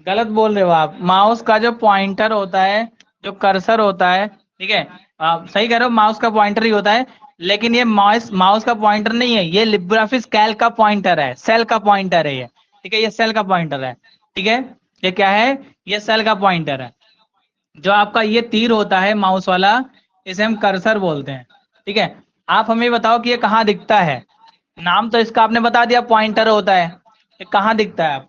गलत बोल रहे हो आप। माउस का जो पॉइंटर होता है, जो कर्सर होता है, ठीक है, आप सही कह रहे हो, माउस का पॉइंटर ही होता है। लेकिन ये माउस माउस का पॉइंटर नहीं है, ये लिब्रियोफिस कैल्क का पॉइंटर है, सेल का पॉइंटर है ये। ठीक है, ये सेल का पॉइंटर है। ठीक है, ये क्या है? ये सेल का पॉइंटर है। जो आपका ये तीर होता है माउस वाला, इसे हम कर्सर बोलते हैं। ठीक है, आप हमें बताओ कि ये कहाँ दिखता है? नाम तो इसका आपने बता दिया, पॉइंटर होता है। ये कहाँ दिखता है आपको?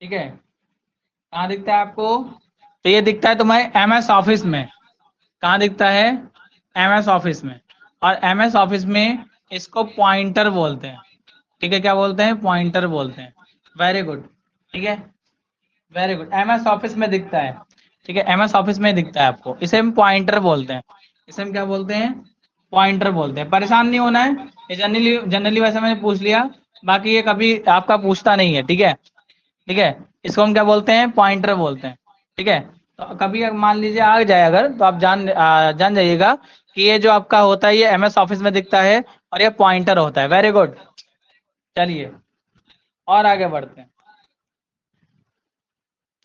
ठीक है, कहाँ दिखता है आपको? तो ये दिखता है तुम्हारे एम एस ऑफिस में। कहाँ दिखता है? एम एस ऑफिस में। और एम एस ऑफिस में इसको पॉइंटर बोलते हैं। ठीक है, क्या बोलते हैं? पॉइंटर बोलते हैं। Very good. ठीक है, very good, M S office में दिखता है। ठीक है, एम एस ऑफिस में दिखता है आपको, इसे हम पॉइंटर बोलते हैं। इसे हम क्या बोलते हैं? पॉइंटर बोलते हैं। परेशान नहीं होना है, ये जनरली जनरली वैसे मैंने पूछ लिया, बाकी ये कभी आपका पूछता नहीं है। ठीक है, ठीक है, इसको हम क्या बोलते हैं? पॉइंटर बोलते हैं। ठीक है, तो कभी अगर मान लीजिए आ जाए अगर, तो आप जान जाइएगा कि ये जो आपका होता है ये एम एस ऑफिस में दिखता है और ये पॉइंटर होता है। Very good. चलिए और आगे बढ़ते हैं।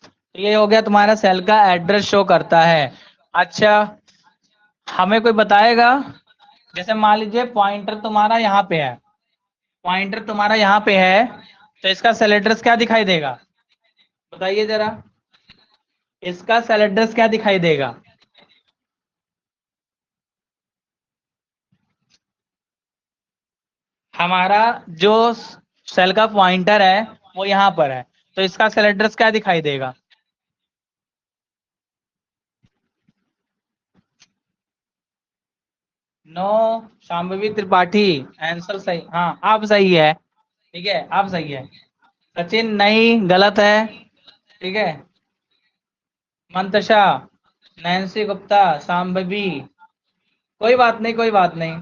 तो ये हो गया तुम्हारा सेल का एड्रेस शो करता है। अच्छा, हमें कोई बताएगा, जैसे मान लीजिए पॉइंटर तुम्हारा यहाँ पे है, पॉइंटर तुम्हारा यहाँ पे है, तो इसका सेल एड्रेस क्या दिखाई देगा? बताइए जरा, इसका सेल एड्रेस क्या दिखाई देगा? हमारा जो सेल का पॉइंटर है वो यहाँ पर है, तो इसका सेल एड्रेस क्या दिखाई देगा? नो, शांभवी त्रिपाठी। आंसर सही, हाँ आप सही है। ठीक है, आप सही है। सचिन नहीं, गलत है। ठीक है, मंतशा, नैन्सी गुप्ता, शांभवी। कोई बात नहीं, कोई बात नहीं,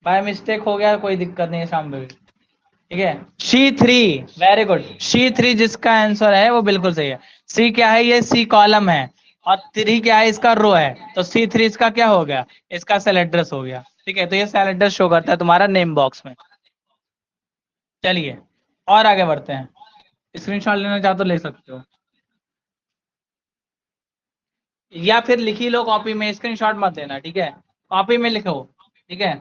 बाय मिस्टेक हो गया, कोई दिक्कत नहीं है शांभवी। ठीक है, C three. Very good, C three जिसका आंसर है वो बिल्कुल सही है। सी क्या है? ये सी कॉलम है और थ्री क्या है? इसका रो है, तो सी थ्री इसका क्या हो गया? इसका सेल एड्रेस हो गया। ठीक है, तो ये सेल एड्रेस शो करता है तुम्हारा नेम बॉक्स में। चलिए और आगे बढ़ते हैं। स्क्रीनशॉट लेना चाहो तो ले सकते हो, या फिर लिखी लो कॉपी में, स्क्रीनशॉट मत लेना। ठीक है, कॉपी में लिखो। ठीक है,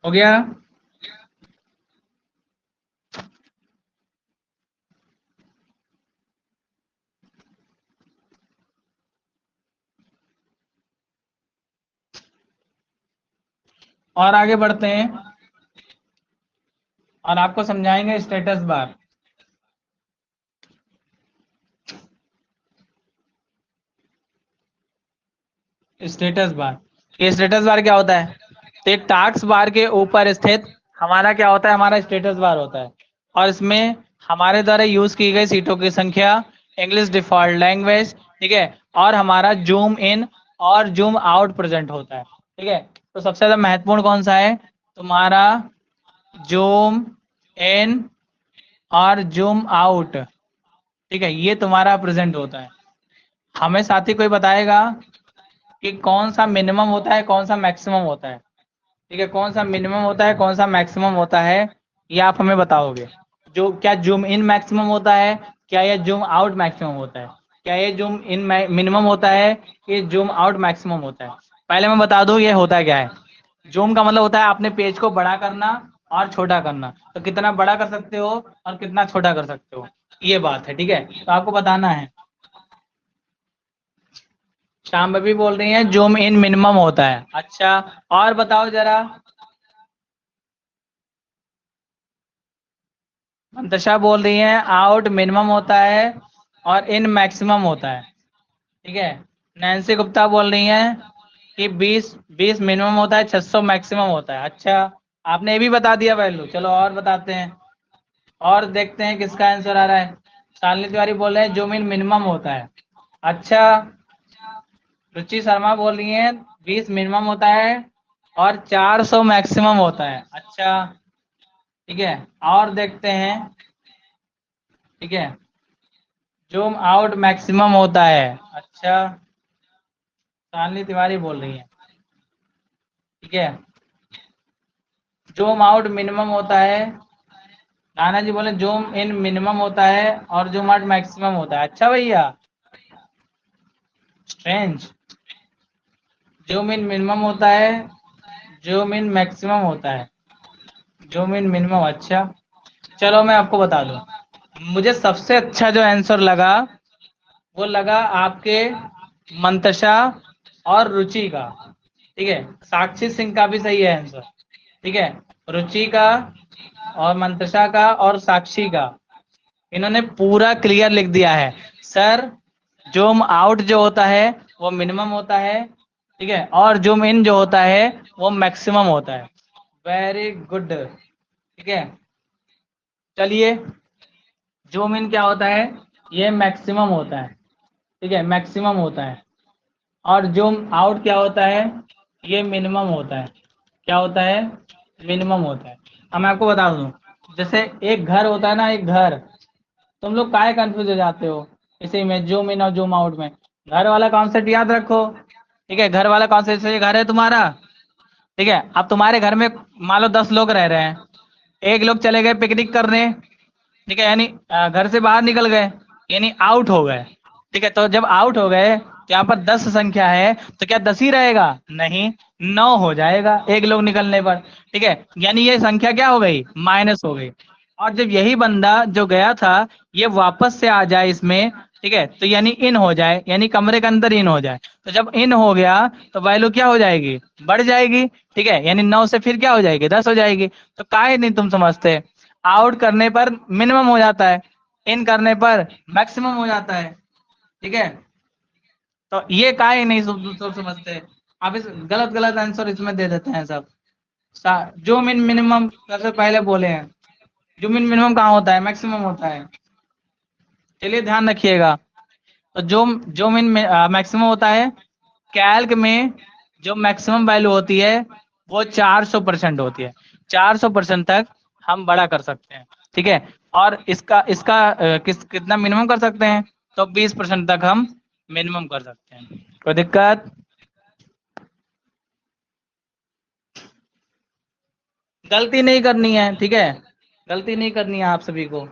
हो गया। और आगे बढ़ते हैं और आपको समझाएंगे स्टेटस बार। स्टेटस बार, ये स्टेटस बार क्या होता है? तो एक टास्क बार के ऊपर स्थित हमारा क्या होता है? हमारा स्टेटस बार होता है। और इसमें हमारे द्वारा यूज की गई सीटों की संख्या, इंग्लिश डिफॉल्ट लैंग्वेज, ठीक है, और हमारा जूम इन और जूम आउट प्रेजेंट होता है, ठीक है। तो सबसे ज्यादा महत्वपूर्ण कौन सा है तुम्हारा, जूम इन और जूम आउट, ठीक है, ये तुम्हारा प्रेजेंट होता है। हमें साथी कोई बताएगा कि कौन सा मिनिमम होता है, कौन सा मैक्सिमम होता है, ठीक है, कौन सा मिनिमम होता है, कौन सा मैक्सिमम होता है, ये आप हमें बताओगे। जो क्या जूम इन मैक्सिमम होता है, क्या ये जूम आउट मैक्सिमम होता है, क्या ये जूम इन मिनिमम होता है, ये जूम आउट मैक्सिमम होता है। पहले मैं बता दूं ये होता क्या है। जूम का मतलब होता है अपने पेज को बड़ा करना और छोटा करना, तो कितना बड़ा कर सकते हो और कितना छोटा कर सकते हो, ये बात है, ठीक है, तो आपको बताना है। शाम भी बोल रही हैं जूम इन मिनिमम होता है, अच्छा, और बताओ जरा। मंतशा बोल रही हैं आउट मिनिमम होता है और इन मैक्सिमम होता है, ठीक है। नैन्सी गुप्ता बोल रही हैं कि 20 मिनिमम होता है, 600 मैक्सिमम होता है, अच्छा, आपने ये भी बता दिया वैल्यू, चलो और बताते हैं, और देखते हैं किसका आंसर आ रहा है। शालिनी तिवारी बोल रहे हैं जूम इन मिनिमम होता है, अच्छा। रुचि शर्मा बोल रही हैं 20 मिनिमम होता है और 400 मैक्सिमम होता है, अच्छा, ठीक है, और देखते हैं, ठीक है, जूम आउट मैक्सिमम होता है, अच्छा, शालिनी तिवारी बोल रही है, ठीक है, जूम आउट मिनिमम होता है, नाना जी बोले जूम इन मिनिमम होता है और जूम आउट मैक्सिमम होता है, अच्छा भैया, स्ट्रेंज, जूम इन मिनिमम होता है, जूम इन मैक्सिमम होता है, जूम इन मिनिमम, अच्छा, चलो मैं आपको बता दूं, मुझे सबसे अच्छा जो आंसर लगा वो लगा आपके मंतशा और रुचि का, ठीक है, साक्षी सिंह का भी सही है आंसर, ठीक है, रुचि का और मंतशा का और साक्षी का, इन्होंने पूरा क्लियर लिख दिया है सर, जूम आउट जो होता है वो मिनिमम होता है, ठीक है, और जूम इन जो होता है वो मैक्सिमम होता है, वेरी गुड, ठीक है। चलिए, जूम इन क्या होता है, ये मैक्सिमम होता है, ठीक है, मैक्सिमम होता है, और जूम आउट क्या होता है, ये मिनिमम होता है, क्या होता है, मिनिमम होता है। अब मैं आपको बता दूं, जैसे एक घर होता है ना, एक घर, तुम लोग काहे कंफ्यूज हो जाते हो इसी में, जूम इन और जूम आउट में, घर वाला कॉन्सेप्ट याद रखो, ठीक है, घर वाला कॉन्सेप्ट, ये घर है तुम्हारा, ठीक है, अब तुम्हारे घर में मान लो 10 लोग रह रहे हैं, एक लोग चले गए पिकनिक करने, ठीक है, यानी घर से बाहर निकल गए, यानी आउट हो गए, ठीक है, तो जब आउट हो गए तो यहाँ पर 10 संख्या है, तो क्या 10 ही रहेगा, नहीं, 9 हो जाएगा एक लोग निकलने पर, ठीक है, यानी ये संख्या क्या हो गई, माइनस हो गई। और जब यही बंदा जो गया था ये वापस से आ जाए इसमें, ठीक है, तो यानी इन हो जाए, यानी कमरे के अंदर इन हो जाए, तो जब इन हो गया तो वैल्यू क्या हो जाएगी, बढ़ जाएगी, ठीक है, यानी 9 से फिर क्या हो जाएगी, 10 हो जाएगी। तो काहे नहीं तुम समझते, आउट करने पर मिनिमम हो जाता है, इन करने पर मैक्सिमम हो जाता है, ठीक है, तो ये काहे नहीं सब समझते। आप इस गलत गलत आंसर इसमें दे देते हैं सब। जो मिनिमम सबसे पहले बोले हैं, जो मिनिमम कहाँ होता है, मैक्सिमम होता है, चलिए ध्यान रखिएगा। तो जो मिन मैक्सिमम होता है, कैल्क में जो मैक्सिमम वैल्यू होती है वो 400% होती है, 400% तक हम बड़ा कर सकते हैं, ठीक है, और इसका इसका कितना मिनिमम कर सकते हैं, तो 20% तक हम मिनिमम कर सकते हैं, कोई दिक्कत। गलती नहीं करनी है, ठीक है, गलती नहीं करनी है आप सभी को,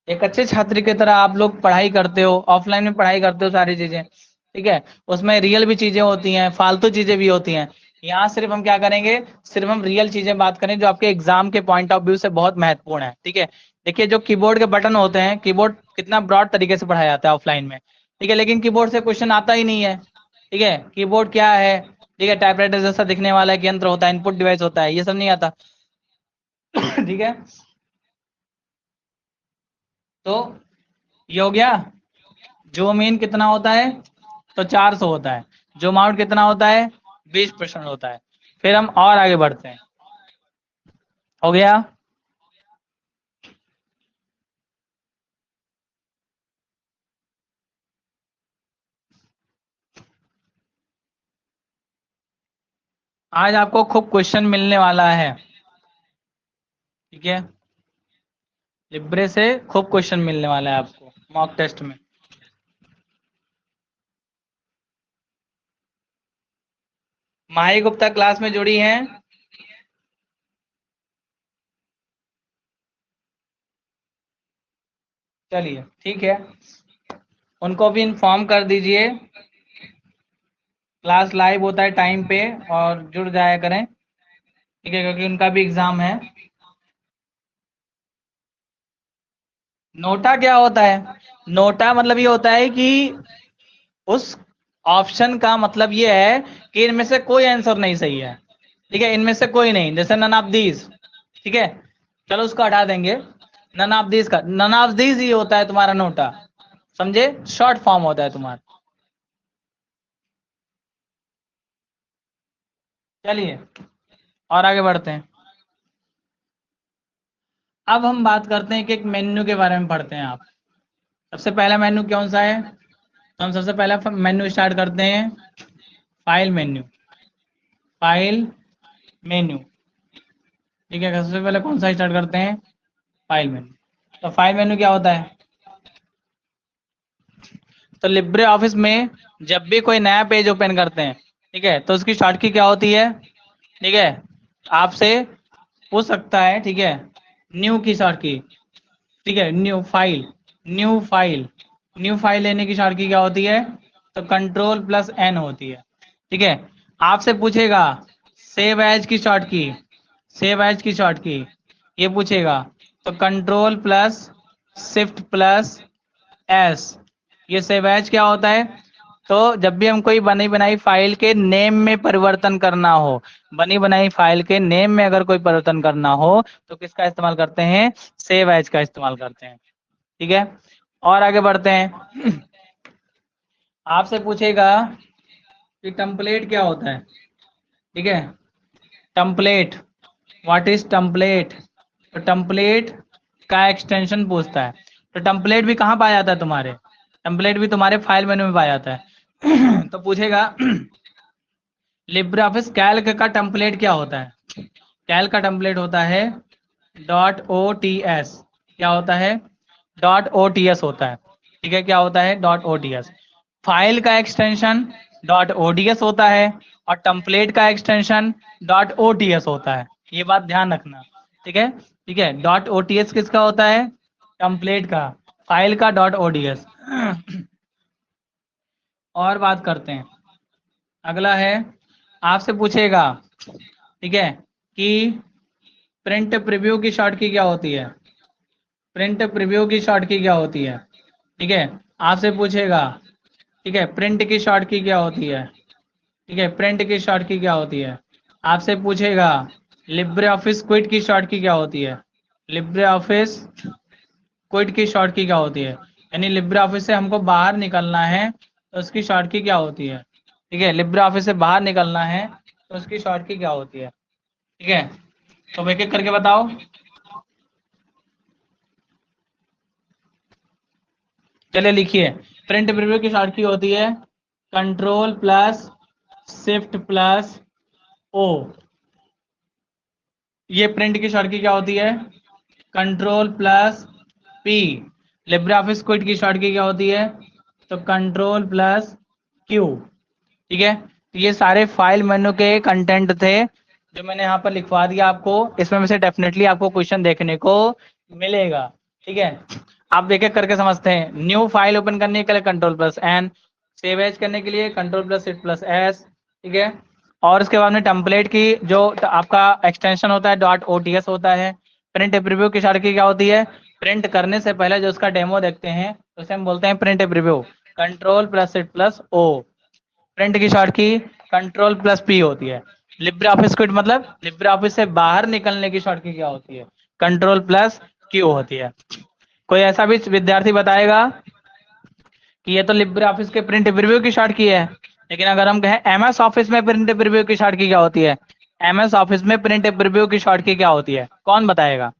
एक अच्छे छात्र की तरह आप लोग पढ़ाई करते हो, ऑफलाइन में पढ़ाई करते हो सारी चीजें, ठीक है, उसमें रियल भी चीजें होती हैं, फालतू चीजें भी होती हैं, यहाँ सिर्फ हम क्या करेंगे, सिर्फ हम रियल चीजें बात करें जो आपके एग्जाम के पॉइंट ऑफ व्यू से बहुत महत्वपूर्ण है, ठीक है। देखिए जो कीबोर्ड के बटन होते हैं, कीबोर्ड कितना ब्रॉड तरीके से पढ़ाया जाता है ऑफलाइन में, ठीक है, लेकिन कीबोर्ड से क्वेश्चन आता ही नहीं है, ठीक है, कीबोर्ड क्या है, ठीक है, टाइपराइटर जैसा दिखने वाला एक यंत्र होता है, इनपुट डिवाइस होता है, ये सब नहीं आता। ठीक है, तो ये हो गया, जूम इन कितना होता है, तो 400 होता है, जूम आउट कितना होता है, 20% होता है। फिर हम और आगे बढ़ते हैं, हो गया? आज आपको खूब क्वेश्चन मिलने वाला है, ठीक है? लिब्रे से खूब क्वेश्चन मिलने वाला है आपको मॉक टेस्ट में। माही गुप्ता क्लास में जुड़ी हैं? चलिए ठीक है, उनको भी इन्फॉर्म कर दीजिए क्लास लाइव होता है टाइम पे और जुड़ जाया करें, ठीक है, क्योंकि उनका भी एग्जाम है। नोटा क्या होता है? नोटा मतलब ये होता है कि उस ऑप्शन का मतलब ये है कि इनमें से कोई आंसर नहीं सही है, ठीक है, इनमें से कोई नहीं, जैसे नन ऑफ दीज, ठीक है, चलो उसको हटा देंगे। नन ऑफ दीज का नन ऑफ दीज ही होता है तुम्हारा नोटा, समझे? शॉर्ट फॉर्म होता है तुम्हारा। चलिए और आगे बढ़ते हैं। अब हम बात करते हैं कि एक मेन्यू के बारे में पढ़ते हैं। आप सबसे पहला मेन्यू कौन सा है? तो हम सबसे पहला मेन्यू स्टार्ट करते हैं, फाइल मेन्यू। फाइल मेन्यू, ठीक है, सबसे पहले कौन सा स्टार्ट करते हैं? File menu. तो फाइल मेन्यू क्या होता है? तो लिब्रे ऑफिस में जब भी कोई नया पेज ओपन करते हैं, ठीक है, तो उसकी शॉर्ट की क्या होती है? ठीक है, आपसे पूछ सकता है, ठीक है, न्यू की शॉर्ट की, ठीक है, new file, new file, new file लेने की शॉर्ट की क्या होती है? तो कंट्रोल प्लस एन होती है, ठीक है। आपसे पूछेगा सेव एज की शॉर्ट की, सेव एज की शॉर्ट की ये पूछेगा, तो control plus shift plus S, ये सेव एज क्या होता है? तो जब भी हम कोई बनी बनाई फाइल के नेम में परिवर्तन करना हो, बनी बनाई फाइल के नेम में अगर कोई परिवर्तन करना हो तो किसका इस्तेमाल करते हैं? सेव एज का इस्तेमाल करते हैं, ठीक है। और आगे बढ़ते हैं। आपसे पूछेगा कि टेम्पलेट क्या होता है, ठीक है, टेम्पलेट, व्हाट इज टेम्पलेट? तो टेम्पलेट का एक्सटेंशन पूछता है। तो टेम्पलेट भी कहाँ पाया जाता है तुम्हारे? टेम्पलेट भी तुम्हारे फाइल मेन्यू में पाया जाता है। तो पूछेगा लिब्रे ऑफिस कैल्क का टेम्पलेट क्या होता है? कैल्क का टेम्पलेट होता है डॉट ओ टी एस। क्या होता है? डॉट ओ टी एस होता है, ठीक है, क्या होता है? Dot O T S. File का extension dot O D S होता है और टेम्पलेट का extension dot O T S होता है, ये बात ध्यान रखना, ठीक है, ठीक है। डॉट ओ टी एस किसका होता है? टेम्पलेट का, फाइल का डॉट ओ डी एस। और बात करते हैं, अगला है, आपसे पूछेगा, ठीक है, कि प्रिंट प्रीव्यू की शॉर्ट की क्या होती है? प्रिंट प्रीव्यू की शॉर्ट की क्या होती है? ठीक है, आपसे पूछेगा, ठीक है, प्रिंट की शॉर्ट की क्या होती है? ठीक है, प्रिंट की शॉर्ट की क्या होती है? आपसे पूछेगा लिब्रे ऑफिस क्विट की शॉर्ट की क्या होती है? लिब्रे ऑफिस क्विट की शॉर्ट की क्या होती है? यानी लिब्रे ऑफिस से हमको बाहर निकलना है तो उसकी शॉर्ट की क्या होती है? ठीक है, लिब्रे ऑफिस से बाहर निकलना है तो उसकी शॉर्ट की क्या होती है? ठीक है, तो एक एक करके बताओ। चलिए लिखिए, प्रिंट प्रीव्यू की शॉर्ट की होती है control plus shift plus O. ये प्रिंट की शॉर्ट की क्या होती है? Control plus P. LibreOffice quit की शॉर्ट की क्या होती है? तो कंट्रोल प्लस क्यू, ठीक है। तो ये सारे फाइल मेन्यू के कंटेंट थे जो मैंने यहाँ पर लिखवा दिया आपको। इसमें में से डेफिनेटली आपको क्वेश्चन देखने को मिलेगा, ठीक है। आप एक एक करके समझते हैं। न्यू फाइल ओपन करने के लिए control plus N, save as करने के लिए control plus shift plus S, ठीक है। और उसके बाद में टेम्पलेट की जो आपका एक्सटेंशन होता है डॉट ओ टी एस होता है। प्रिंट प्रीव्यू की शॉर्ट की क्या होती है? प्रिंट करने से पहले जो उसका डेमो देखते हैं तो उसे हम बोलते हैं print preview, control plus shift plus O. Print की शॉर्ट की कंट्रोल प्लस पी होती है। लिब्रे ऑफिस क्विट मतलब लिब्रे ऑफिस से बाहर निकलने की शॉर्ट की क्या होती है? कंट्रोल प्लस क्यू होती है। कोई ऐसा भी विद्यार्थी बताएगा कि ये तो लिब्रे ऑफिस के प्रिंट प्रीव्यू की शॉर्ट की है, लेकिन अगर हम कहें एमएस ऑफिस में प्रिंट प्रीव्यू की शॉर्ट की क्या होती है? MS ऑफिस में प्रिंट प्रीव्यू की शॉर्ट की क्या होती है, कौन बताएगा?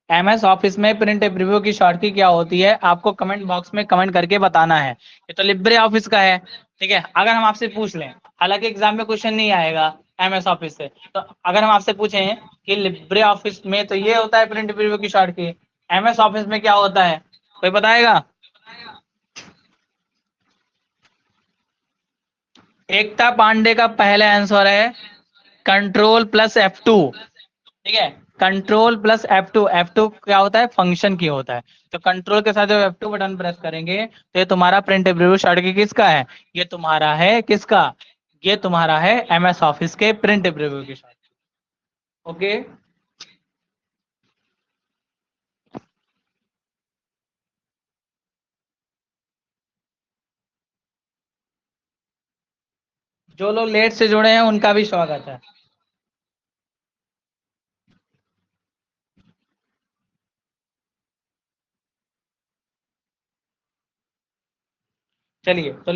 MS ऑफिस में प्रिंट प्रीव्यू की शॉर्ट की क्या होती है, आपको कमेंट बॉक्स में कमेंट करके बताना है। ये तो लिब्रे ऑफिस का है, ठीक है। अगर हम आपसे पूछ लें, हालांकि एग्जाम में क्वेश्चन नहीं आएगा MS ऑफिस से, तो अगर हम आपसे पूछें कि लिब्रे ऑफिस में तो ये होता है प्रिंट प्रीव्यू की शॉर्ट की, MS ऑफिस में क्या होता है, कोई बताएगा? एकता पांडे का पहला आंसर है Ctrl+F2, ठीक है। Ctrl+F2 क्या होता है, फंक्शन की होता है। तो कंट्रोल के साथ जब F2 बटन प्रेस करेंगे तो ये तुम्हारा प्रिंट प्रीव्यू शॉर्ट की किसका है, ये तुम्हारा है किसका, ये तुम्हारा है MS ऑफिस के प्रिंट प्रीव्यू की शॉर्ट। ओके, जो लोग लेट से जुड़े हैं उनका भी स्वागत है। चलिए, तो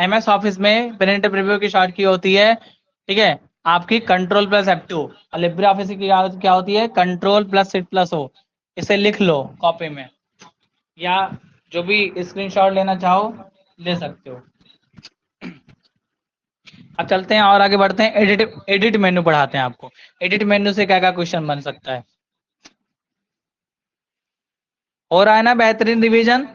MS ऑफिस में प्रिंट प्रीव्यू की शॉर्ट की होती है, ठीक है, आपकी Ctrl+F2। और लिब्रे ऑफिस की क्या होती है, Ctrl+Shift+O। इसे लिख लो कॉपी में, या जो भी स्क्रीनशॉट लेना चाहो ले सकते हो। अब चलते हैं और आगे बढ़ते हैं, एडिट एडिट मेन्यू पढ़ाते हैं आपको। एडिट मेन्यू से क्या क्या क्वेश्चन बन सकता है, हो रहा है ना बेहतरीन रिवीजन?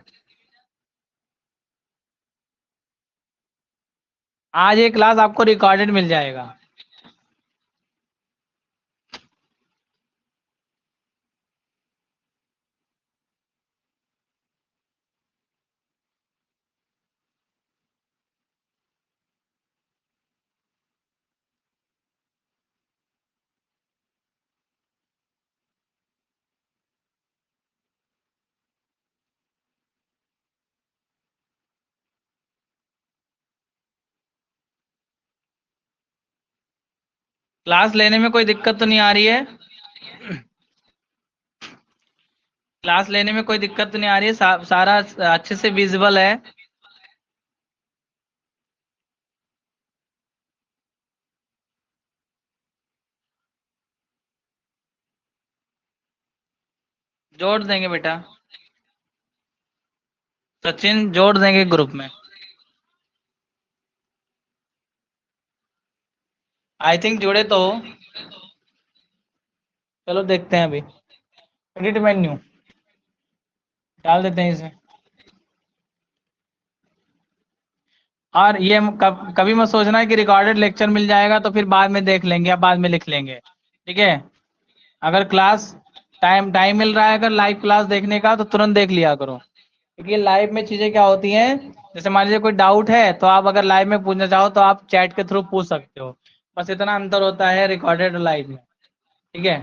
आज ये क्लास आपको रिकॉर्डेड मिल जाएगा। क्लास लेने में कोई दिक्कत तो नहीं आ रही है? क्लास लेने में कोई दिक्कत तो नहीं आ रही है? सारा अच्छे से विजिबल है? जोड़ देंगे बेटा, सचिन जोड़ देंगे ग्रुप में। आई थिंक जुड़े तो हो। चलो देखते हैं अभी, एडिट मेन्यू डाल देते हैं इसे। और ये कभी मत सोचना है कि रिकॉर्डेड लेक्चर मिल जाएगा तो फिर बाद में देख लेंगे या बाद में लिख लेंगे, ठीक है। अगर क्लास टाइम टाइम मिल रहा है अगर लाइव क्लास देखने का तो तुरंत देख लिया करो, क्योंकि लाइव में चीजें क्या होती हैं, जैसे मान लीजिए कोई डाउट है तो आप अगर लाइव में पूछना चाहो तो आप चैट के थ्रू पूछ सकते हो। बस इतना अंतर होता है रिकॉर्डेड और लाइव में, ठीक है।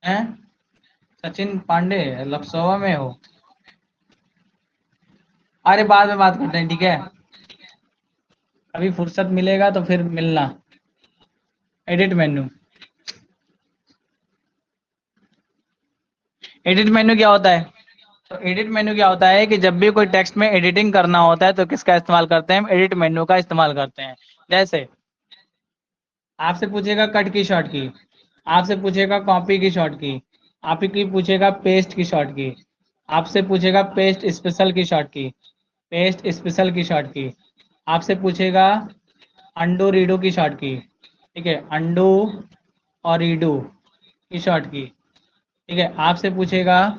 हैं, सचिन पांडे लक्सोवा में हो? अरे बाद में बात करते हैं, ठीक है। अभी फुर्सत मिलेगा तो फिर मिलना। एडिट मेन्यू, एडिट मेन्यू क्या होता है? तो एडिट मेन्यू क्या होता है कि जब भी कोई टेक्स्ट में एडिटिंग करना होता है तो किसका इस्तेमाल करते हैं, हम एडिट मेन्यू का इस्तेमाल करते हैं। जैसे आपसे पूछेगा कट की शॉर्ट की, आपसे पूछेगा कॉपी की शॉर्ट की, आपकी पूछेगा पेस्ट की शॉर्ट की, आपसे पूछेगा पेस्ट स्पेशल की शॉर्ट की, पेस्ट स्पेशल की शॉर्ट की, आपसे पूछेगा अंडू रीडू की शॉर्ट की, ठीक है, अंडू और रीडू की शॉर्ट की, ठीक है, आपसे पूछेगा।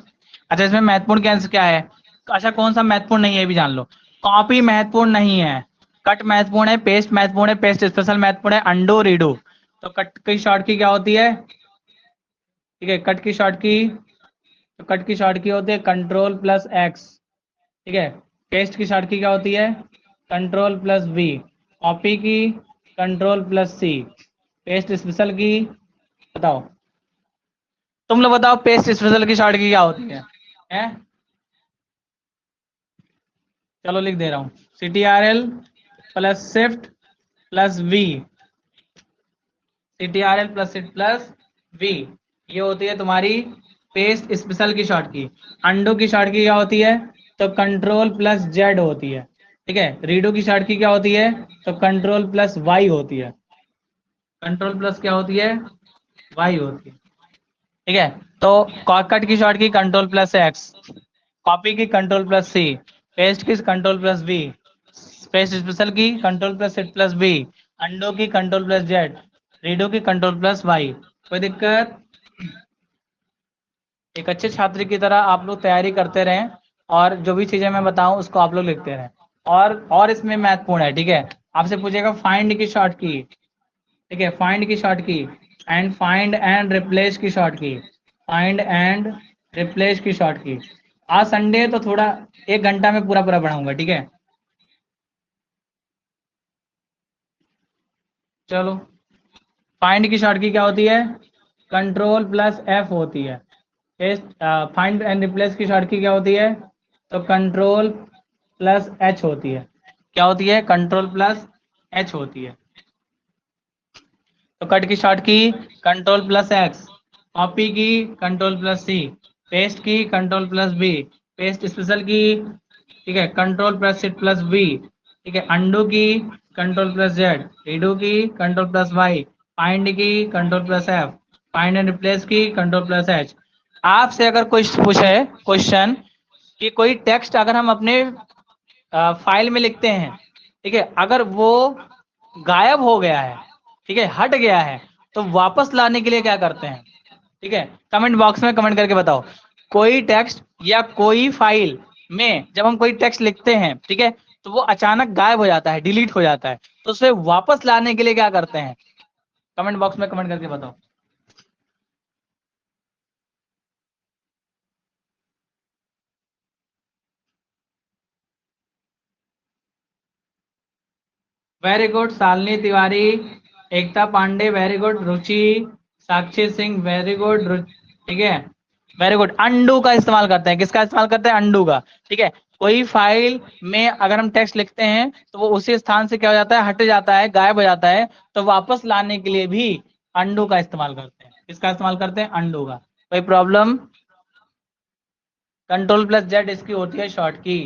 अच्छा, इसमें महत्वपूर्ण क्या है? अच्छा, कौन सा महत्वपूर्ण नहीं है ये भी जान लो। कॉपी महत्वपूर्ण नहीं है, कट महत्वपूर्ण है, पेस्ट महत्वपूर्ण है, पेस्ट स्पेशल महत्वपूर्ण है, अंडो रीडो। तो कट की शॉर्ट की क्या होती है, ठीक है, कट की शॉर्ट की, तो कट की शॉर्ट की होती है Ctrl+X, ठीक है। पेस्ट की शॉर्ट की क्या होती है, Ctrl+V। कॉपी की Ctrl+C। पेस्ट स्पेशल की, बताओ, तुम लोग बताओ पेस्ट स्पेशल की शॉर्ट की क्या होती है, हैं? चलो लिख दे रहा हूँ, CTRL+Shift+V, CTRL+Shift+V, ये होती है तुम्हारी पेस्ट स्पेशल की शॉर्ट की। अंडो की शॉर्ट की क्या होती है, तो कंट्रोल प्लस जेड होती है, ठीक है। रीडो की शॉर्टकी क्या होती है? तो कंट्रोल प्लस वाई होती है। कंट्रोल प्लस क्या होती है? वाई होती है, ठीक है। तो कट की शॉर्ट की कंट्रोल प्लस एक्स, कॉपी की कंट्रोल प्लस सी, पेस्ट की control plus B, paste special की control plus set plus B, undo की कंट्रोल प्लस जेड, रीडो की कंट्रोल प्लस वाई। कोई दिक्कत? एक अच्छे छात्र की तरह आप लोग तैयारी करते रहें और जो भी चीजें मैं बताऊं उसको आप लोग लिखते रहें। और इसमें महत्वपूर्ण है, ठीक है, आपसे पूछेगा फाइंड की शॉर्ट की, ठीक है, फाइंड की शॉर्ट की, एंड फाइंड एंड रिप्लेस की शॉर्ट की, फाइंड एंड रिप्लेस की शॉर्ट की। आज संडे है तो थोड़ा 1 घंटा में पूरा पूरा पढ़ाऊंगा, ठीक है। चलो, फाइंड की शॉर्ट की क्या होती है? कंट्रोल प्लस एफ होती है। फाइंड एंड रिप्लेस की शॉर्ट की क्या होती है? तो कंट्रोल प्लस एच होती है। क्या होती है? कंट्रोल प्लस एच होती है। तो कट की शॉर्ट की कंट्रोल प्लस एक्स, कॉपी की कंट्रोल प्लस सी, पेस्ट की control plus B, paste special की, ठीक है, control plus shift plus B, ठीक है, अंडू की कंट्रोल प्लस जेड, रीडू की कंट्रोल प्लस वाई, फाइंड की control plus F, find and replace की कंट्रोल प्लस एच। आपसे अगर कोई पूछे क्वेश्चन कि कोई टेक्स्ट अगर हम अपने फाइल में लिखते हैं, ठीक है, अगर वो गायब हो गया है, ठीक है, हट गया है, तो वापस लाने के लिए क्या करते हैं? ठीक है, कमेंट बॉक्स में कमेंट करके बताओ। कोई टेक्स्ट या कोई फाइल में जब हम कोई टेक्स्ट लिखते हैं, ठीक है, तो वो अचानक गायब हो जाता है, डिलीट हो जाता है, तो उसे वापस लाने के लिए क्या करते हैं? कमेंट बॉक्स में कमेंट करके बताओ। वेरी गुड शालिनी तिवारी, एकता पांडे वेरी गुड, रुचि, साक्षी सिंह वेरी गुड, ठीक है, वेरी गुड। अंडू का इस्तेमाल करते हैं, किसका इस्तेमाल करते हैं? अंडू का, ठीक है। कोई फाइल में अगर हम टेक्स्ट लिखते हैं तो वो उसी स्थान से क्या हो जाता है? हट जाता है, गायब हो जाता है, तो वापस लाने के लिए भी अंडू का इस्तेमाल करते हैं। किसका इस्तेमाल करते हैं? अंडू का। कोई प्रॉब्लम? कंट्रोल प्लस जेड इसकी होती है शॉर्ट की।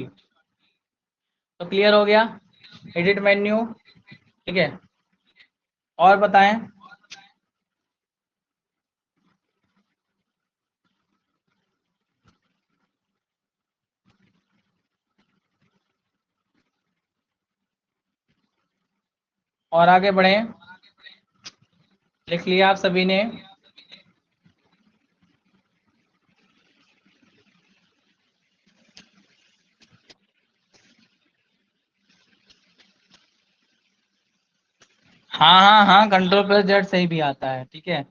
तो क्लियर हो गया? एडिट मेन्यू, ठीक है। और बताएं। और आगे बढ़े, लिख लिया आप सभी ने? हाँ हाँ हाँ, कंट्रोल प्लस जेड सही भी आता है, ठीक है।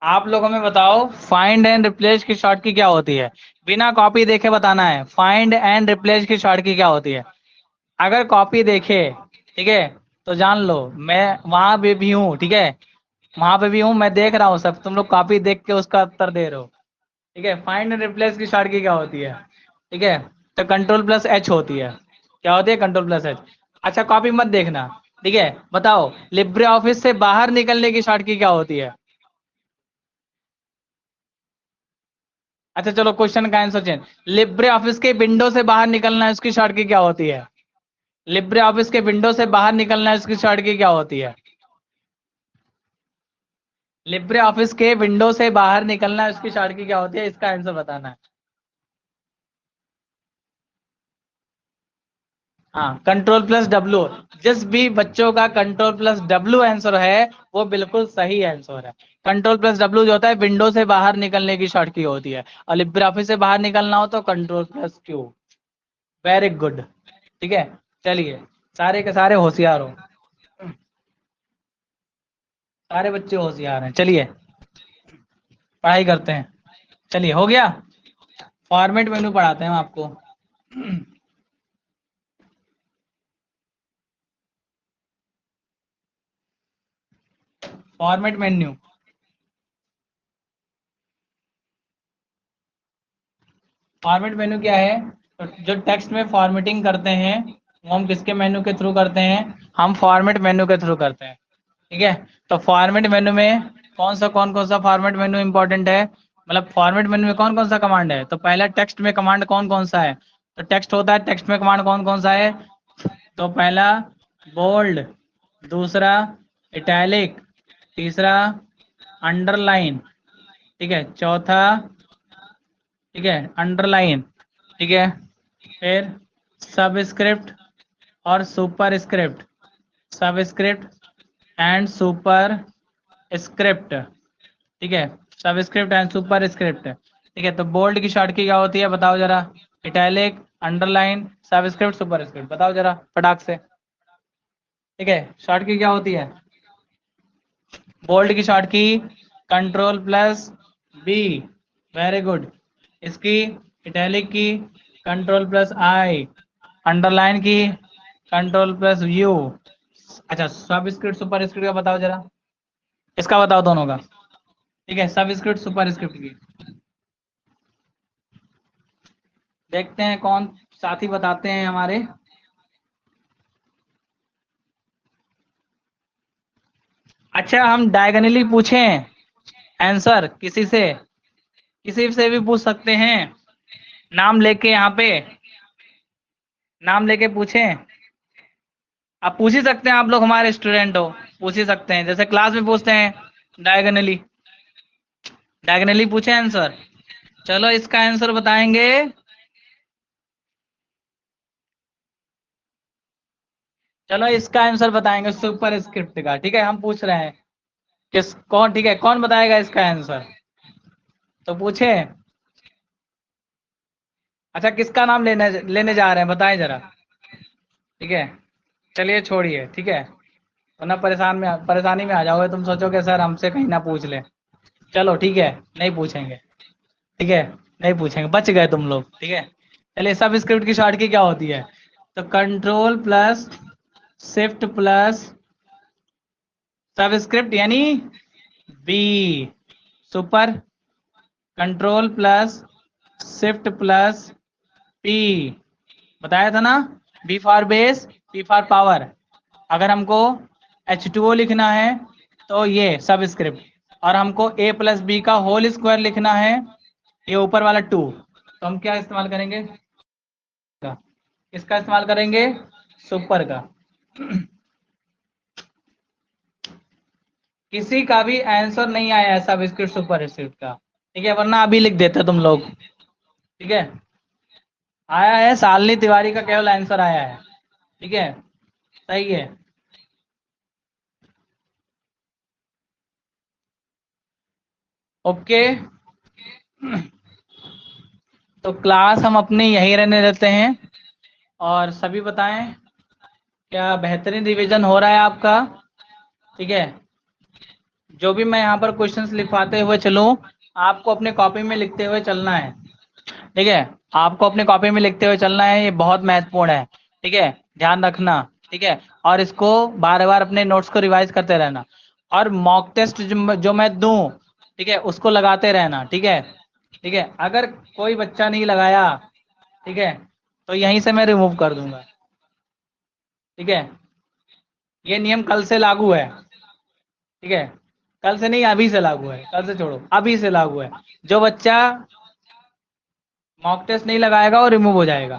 आप लोग हमें बताओ, फाइंड एंड रिप्लेस की शॉर्ट की क्या होती है? बिना कॉपी देखे बताना है, फाइंड एंड रिप्लेस की शॉर्ट की क्या होती है? अगर कॉपी देखे, ठीक है, तो जान लो मैं वहां पे भी हूँ, ठीक है, वहां पे भी हूँ, मैं देख रहा हूँ सब, तुम लोग कॉपी देख के उसका उत्तर दे रहे हो, ठीक है। फाइंड एंड रिप्लेस की शॉर्ट की क्या होती है? ठीक है, तो कंट्रोल प्लस एच होती है। क्या होती है? Control plus H. अच्छा, कॉपी मत देखना, ठीक है, बताओ लिब्रे ऑफिस से बाहर निकलने की शॉर्ट की क्या होती है? अच्छा चलो, क्वेश्चन का आंसर चेंज। लिब्रे ऑफिस के विंडो से बाहर निकलना है, उसकी शॉर्ट की क्या होती है? लिब्रे ऑफिस के विंडो से बाहर निकलना है, उसकी शॉर्ट की क्या होती है? लिब्रे ऑफिस के विंडो से बाहर निकलना है, उसकी शॉर्ट की क्या होती है? इसका आंसर बताना है। हाँ, कंट्रोल प्लस डब्ल्यू। जिस भी बच्चों का कंट्रोल प्लस डब्ल्यू आंसर है वो बिल्कुल सही आंसर है। कंट्रोल प्लस डब्ल्यू जो होता है विंडो से बाहर निकलने की शॉर्ट की होती है, और लिब्रे ऑफिस से बाहर निकलना हो तो control plus Q. Very good, ठीक है। चलिए, सारे के सारे होशियार हो, सारे बच्चे होशियार हैं। चलिए पढ़ाई करते हैं। चलिए, हो गया। फॉर्मेट मेनू पढ़ाते हैं हम आपको। फॉर्मेट मेन्यू, फॉर्मेट मेन्यू क्या है? तो जो टेक्स्ट में फॉर्मेटिंग करते हैं, वो हम किसके मेन्यू के थ्रू करते हैं? हम फॉर्मेट मेन्यू के थ्रू करते हैं। ठीक है, तो फॉर्मेट मेन्यू में कौन सा फॉर्मेट मेन्यू इंपॉर्टेंट है, मतलब फॉर्मेट मेन्यू में कौन कौन सा कमांड है? तो पहला टेक्स्ट में कमांड कौन कौन सा है? तो टेक्स्ट होता है, टेक्स्ट में कमांड कौन कौन सा है? तो पहला बोल्ड, दूसरा इटैलिक, तीसरा अंडरलाइन, ठीक है, चौथा, ठीक है, अंडरलाइन, ठीक है, फिर सबस्क्रिप्ट और super script, subscript and super script, ठीक है, सबस्क्रिप्ट एंड सुपर स्क्रिप्ट, ठीक है। तो बोल्ड की शॉर्ट की क्या होती है बताओ जरा? Italic, underline, subscript, super script, बताओ जरा फटाक से। ठीक है, शॉर्ट की क्या होती है? बोल्ड की शॉर्ट की control plus B, very good. इसकी इटैलिक की कंट्रोल प्लस आई, अंडरलाइन की कंट्रोल प्लस यू। अच्छा, सब स्क्रिप्ट सुपर स्क्रिप्ट का बताओ जरा, इसका बताओ दोनों का। ठीक है, सब स्क्रिप्ट सुपर स्क्रिप्ट की देखते हैं कौन साथी बताते हैं हमारे। अच्छा, हम डायगोनली पूछें आंसर किसी से भी पूछ सकते हैं, नाम लेके यहाँ पे, नाम लेके पूछें। आप पूछ ही सकते हैं, आप लोग हमारे स्टूडेंट हो, पूछ ही सकते हैं, जैसे क्लास में पूछते हैं डायगोनली। डायगोनली पूछे आंसर। चलो इसका आंसर बताएंगे। चलो इसका आंसर बताएंगे सुपर स्क्रिप्ट का। ठीक है, हम पूछ रहे हैं किस कौन, ठीक है, कौन बताएगा इसका आंसर? तो पूछे। अच्छा, किसका नाम लेने लेने जा रहे हैं बताएं जरा। ठीक है, चलिए छोड़िए, ठीक है, वरना परेशानी में आ जाओगे, तुम सोचोगे सर हमसे कहीं ना पूछ ले। चलो ठीक है, नहीं पूछेंगे। ठीक है, नहीं पूछेंगे, बच गए तुम लोग। ठीक है, चलिए सब स्क्रिप्ट की शॉर्ट की क्या होती है? तो control plus shift plus subscript यानी B, super control plus shift plus P, बताया था ना, B for base, P for power. अगर हमको H2O लिखना है तो ये सब स्क्रिप्ट, और हमको a प्लस बी का होल स्क्वायर लिखना है, ये ऊपर वाला 2, तो हम क्या इस्तेमाल करेंगे? इसका इस्तेमाल करेंगे, सुपर का। किसी का भी आंसर नहीं आया है सब स्क्रिप्ट सुपर स्क्रिप्ट का, ठीक है, वरना अभी लिख देते तुम लोग। ठीक है, आया है, शालिनी तिवारी का केवल आंसर आया है। ठीक है, सही है। ओके, तो क्लास हम अपनी यहीं रहने देते हैं, और सभी बताएं क्या बेहतरीन रिवीजन हो रहा है आपका? ठीक है, जो भी मैं यहाँ पर क्वेश्चंस लिखवाते हुए चलूँ, आपको अपने कॉपी में लिखते हुए चलना है। ठीक है, आपको अपने कॉपी में लिखते हुए चलना है, ये बहुत महत्वपूर्ण है। ठीक है, ध्यान रखना। ठीक है, और इसको बार बार अपने नोट्स को रिवाइज करते रहना, और मॉक टेस्ट जो मैं दूं, ठीक है, उसको लगाते रहना। ठीक है, ठीक है, अगर कोई बच्चा नहीं लगाया, ठीक है, तो यहीं से मैं रिमूव कर दूंगा। ठीक है, ये नियम कल से लागू है। ठीक है, कल से नहीं, अभी से लागू है, कल से छोड़ो, अभी से लागू है। जो बच्चा मॉक टेस्ट नहीं लगाएगा वो रिमूव हो जाएगा।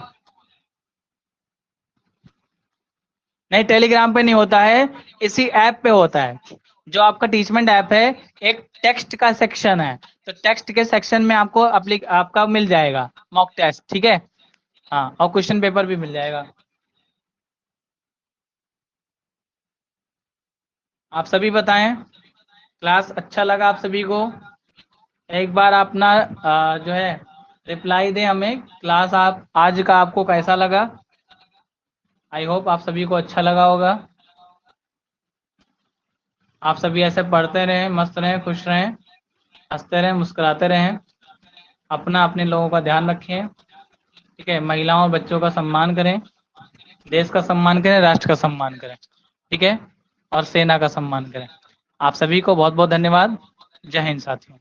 नहीं, टेलीग्राम पे नहीं होता है, इसी ऐप पे होता है, जो आपका टीचमेंट ऐप है। एक टेक्स्ट का सेक्शन है, तो टेक्स्ट के सेक्शन में आपको आपका मिल जाएगा मॉक टेस्ट। ठीक है, हाँ, और क्वेश्चन पेपर भी मिल जाएगा। आप सभी बताएं, क्लास अच्छा लगा आप सभी को? एक बार अपना जो है रिप्लाई दें हमें, क्लास आप आज का आपको कैसा लगा? आई होप आप सभी को अच्छा लगा होगा। आप सभी ऐसे पढ़ते रहें, मस्त रहें, खुश रहें, हंसते रहें, मुस्कुराते रहें, अपना अपने लोगों का ध्यान रखें। ठीक है, महिलाओं और बच्चों का सम्मान करें, देश का सम्मान करें, राष्ट्र का सम्मान करें। ठीक है, और सेना का सम्मान करें। आप सभी को बहुत बहुत धन्यवाद। जय हिंद साथियों।